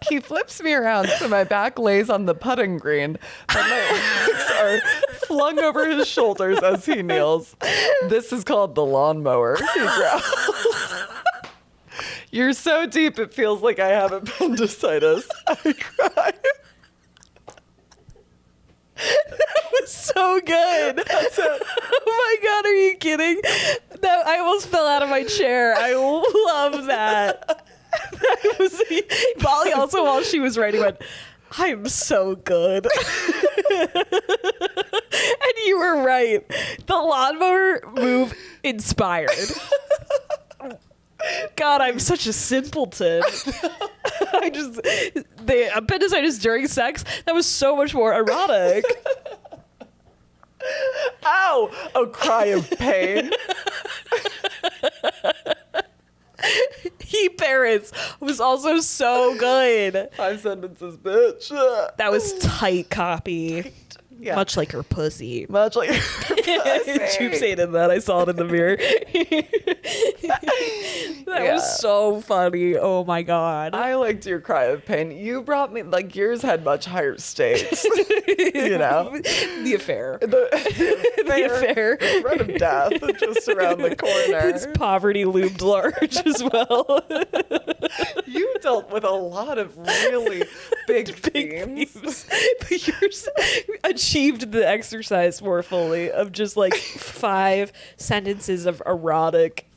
He flips me around so my back lays on the putting green, but my legs are flung over his shoulders as he kneels. This is called the lawnmower, he growls. You're so deep it feels like I have appendicitis. I cry. That was so good. Oh my God, are you kidding? That, I almost fell out of my chair. I love that. That was Molly also, while she was writing, went, I'm so good. And you were right. The lawnmower move inspired. God, I'm such a simpleton. The appendicitis during sex, that was so much more erotic. Ow! A cry of pain. He Paris was also so good. 5 sentences, bitch. That was tight copy. Yeah. Much like her pussy. Much like Joops hated that. I saw it in the mirror. That was so funny. Oh my god. I liked your cry of pain. You brought me, like, yours had much higher stakes. You know? The affair. The affair. The threat of death just around the corner. It's poverty loomed large as well. You dealt with a lot of really big themes. But yours achieved the exercise more fully of just like 5 sentences of erotic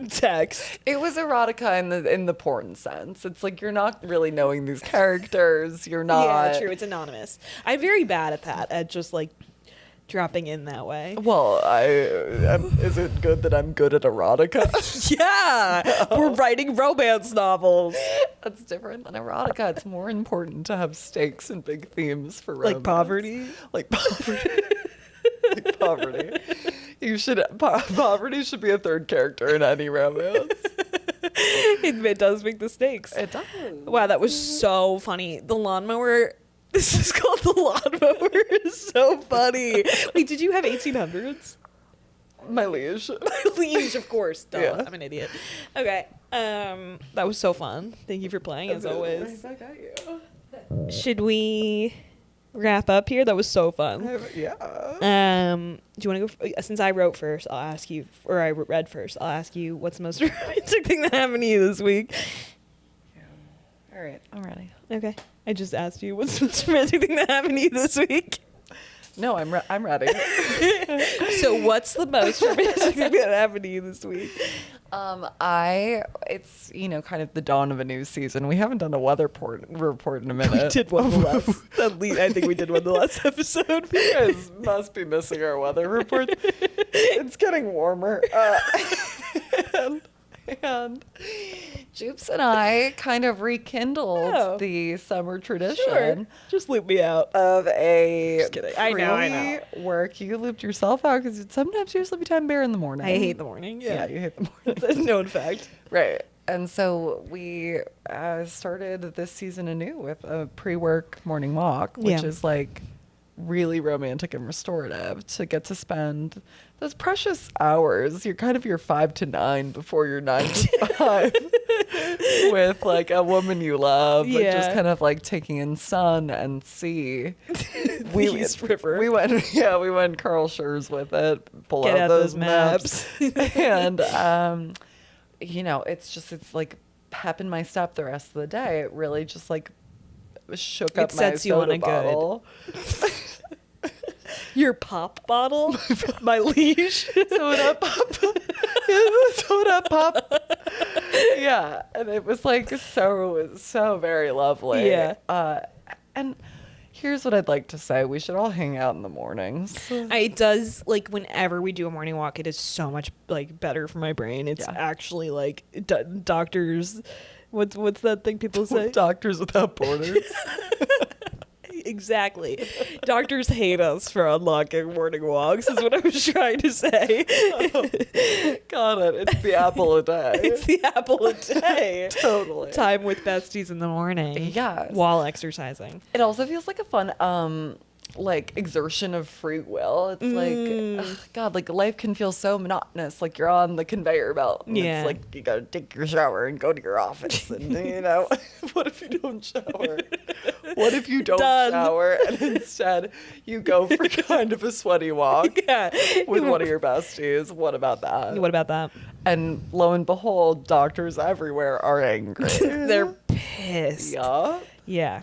text. It was erotica in the porn sense. It's like you're not really knowing these characters. You're not. Yeah, true. It's anonymous. I'm very bad at that, at just like dropping in that way. Well, is it good that I'm good at erotica? Yeah, we're writing romance novels. That's different than erotica. It's more important to have stakes and big themes for romance. Like poverty? Like poverty. Like poverty. Poverty should be a third character in any romance. It does make the stakes. It does. Wow, that was so funny. The lawnmower. This is called the lawnmower. It's so funny. Wait, did you have 1800s? My liege. My liege, of course. Duh, Yeah. I'm an idiot. Okay. That was so fun. Thank you for playing as always. I got you. Should we wrap up here? That was so fun. Yeah. Do you want to go? Since I wrote first, I'll ask you, or I read first. I'll ask you, what's the most romantic thing that happened to you this week? All right, I'm ready. Okay. I just asked you, what's the most romantic thing that happened to you this week? No, I'm ready. So what's the most romantic thing that happened to you this week? It's, kind of the dawn of a new season. We haven't done a weather report in a minute. We did one the last. I think we did one the last episode. You guys must be missing our weather report. It's getting warmer. And Joops and I kind of rekindled the summer tradition. Sure. Just loop me out. Of a Just kidding. I know. Work. You looped yourself out because sometimes you're a sleepy time bear in the morning. I hate the morning. Yeah, you hate the morning. That's a known fact. Right. And so we started this season anew with a pre-work morning walk, which is like really romantic and restorative to get to spend those precious hours. You're kind of your 5 to 9 before your 9 to 5 with like a woman you love, but just kind of like taking in sun and sea. East River. We went Carl Schurz with it. Pull Get out those maps. And it's like pep in my step the rest of the day. It really just like shook up my sets you on a bottle. Your pop bottle, my liege. Soda pop. Soda pop. Yeah, and it was like so very lovely. Yeah. And here's what I'd like to say: we should all hang out in the mornings. It does, like, whenever we do a morning walk, it is so much like better for my brain. It's actually like doctors. What's that thing people say? Doctors Without Borders. Exactly. Doctors hate us for unlocking morning walks, is what I was trying to say. Got it. It's the apple a day. It's the apple a day. Totally. Time with besties in the morning. Yes. While exercising. It also feels like a fun like exertion of free will. It's like God, like life can feel so monotonous, like you're on the conveyor belt. And it's like you gotta take your shower and go to your office, and what if you don't shower? What if you don't shower and instead you go for kind of a sweaty walk with one of your besties? What about that? What about that? And lo and behold, doctors everywhere are angry. They're pissed. Yeah.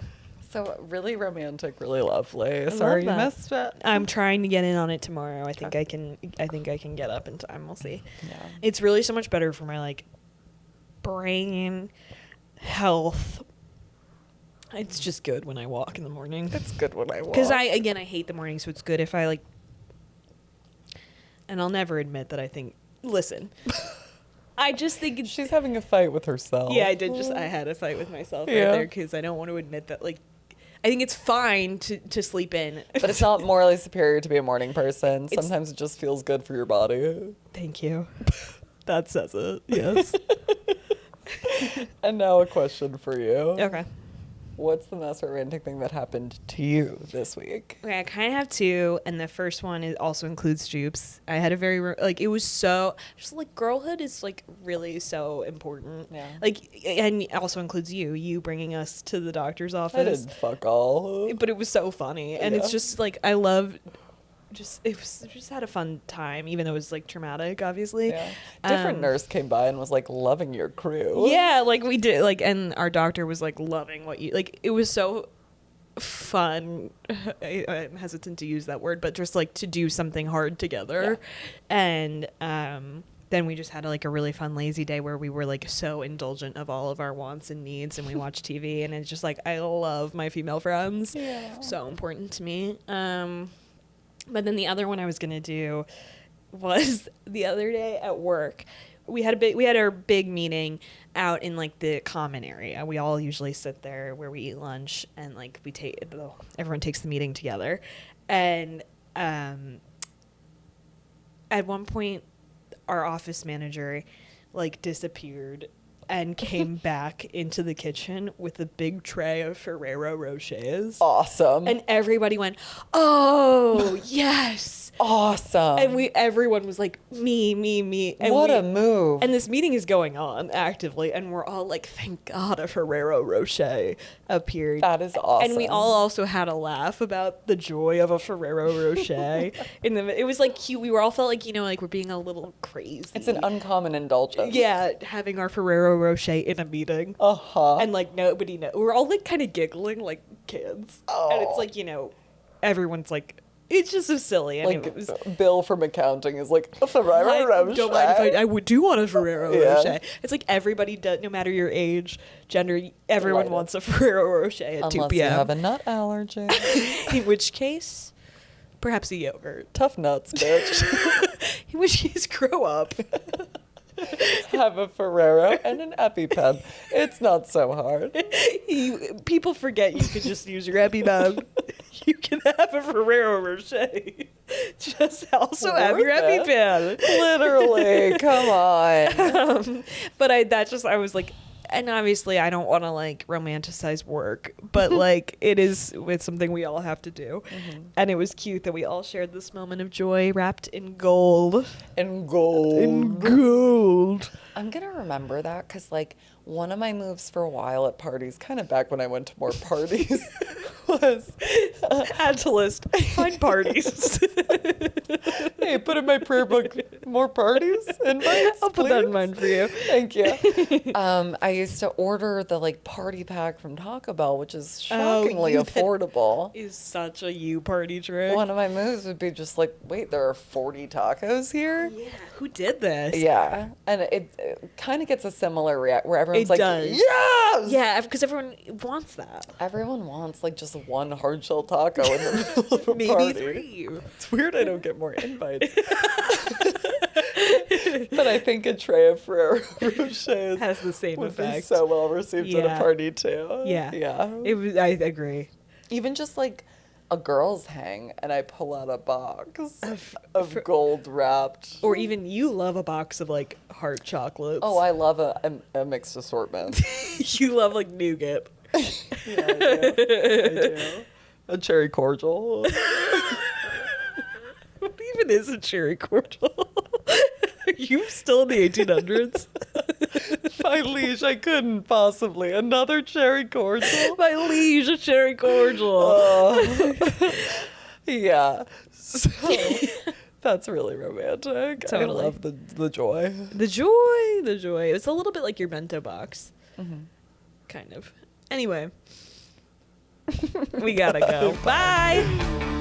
So really romantic, really lovely. Sorry you missed it. I'm trying to get in on it tomorrow. I think I can get up in time. We'll see. Yeah. It's really so much better for my like brain health. It's just good when I walk in the morning. It's good when I walk. Because I hate the morning, so it's good if I like. And I'll never admit that I think. Listen, I just think she's having a fight with herself. Yeah, I had a fight with myself right there because I don't want to admit that like. I think it's fine to sleep in. But it's not morally superior to be a morning person. Sometimes it just feels good for your body. Thank you. That says it. Yes. And now a question for you. Okay. What's the most romantic thing that happened to you this week? Okay, I kind of have two, and the first one also includes Joops. I had a very it was so just like girlhood is like really so important. Yeah. Like, and it also includes you bringing us to the doctor's office. I didn't fuck all. But it was so funny, and it's just like I love. Just had a fun time, even though it was like traumatic, obviously. Yeah. Different nurse came by and was like loving your crew. Yeah, like we did, like, and our doctor was like loving what you like. It was so fun. I'm hesitant to use that word, but just like to do something hard together, and then we just had like a really fun lazy day where we were like so indulgent of all of our wants and needs, and we watched TV, and it's just like I love my female friends. Yeah, so important to me. But then the other one I was gonna do was the other day at work. We had our big meeting out in like the common area. We all usually sit there where we eat lunch, and like everyone takes the meeting together. And at one point, our office manager like disappeared and came back into the kitchen with a big tray of Ferrero Rochers. Awesome. And everybody went, "Oh, yes." Awesome. And everyone was like, me. And what a move. And this meeting is going on actively, and we're all like, thank God a Ferrero Rocher appeared. That is awesome. And we all also had a laugh about the joy of a Ferrero Rocher. It was like cute. We were all felt like, like we're being a little crazy. It's an uncommon indulgence. Yeah, having our Ferrero Rocher in a meeting. Uh-huh. And like nobody knows. We're all like kind of giggling like kids. Oh. And it's like, everyone's like, it's just so silly. And like, it was, Bill from accounting is like, a Ferrero Rocher. Don't mind if I do want a Ferrero Yeah. Rocher. It's like everybody does, no matter your age, gender, everyone wants a Ferrero Rocher at 2 p.m. Unless you have a nut allergy. In which case, perhaps a yogurt. Tough nuts, bitch. In which case, grow up. Have a Ferrero and an EpiPen. It's not so hard. People forget you can just use your EpiPen. You can have a Ferrero Rocher. Just also have your EpiPen. Literally, come on. But I was like, and obviously I don't want to like romanticize work, but like it's something we all have to do. Mm-hmm. And it was cute that we all shared this moment of joy wrapped in gold. In gold. I'm going to remember that because like one of my moves for a while at parties, kind of back when I went to more parties, was add to list, find parties. Hey, put in my prayer book, more parties, invites, I'll put that in mind for you. Thank you. I used to order the like party pack from Taco Bell, which is shockingly affordable. Is such a you party trick. One of my moves would be just like, wait, there are 40 tacos here? Yeah, who did this? Yeah, and it kind of gets a similar react where everyone's like, does. Yes! Yeah, because everyone wants that. Everyone wants like just one hard shell taco in the middle of a Maybe party. 3. It's weird I don't get more invites. But I think a tray of Ferrero Rochers has the same would effect. Be so well received at a party too. Yeah. Yeah. I agree. Even just like a girl's hang and I pull out a box of gold wrapped. Or even you love a box of like heart chocolates. Oh, I love a mixed assortment. You love like nougat. Yeah, I do. A cherry cordial. What even is a cherry cordial? Are you still in the 1800s? My liege, I couldn't possibly. Another cherry cordial? My liege, a cherry cordial. Yeah. So, that's really romantic. Totally. I love the joy. The joy. It's a little bit like your bento box. Mm-hmm. Kind of. Anyway. We gotta go. Bye.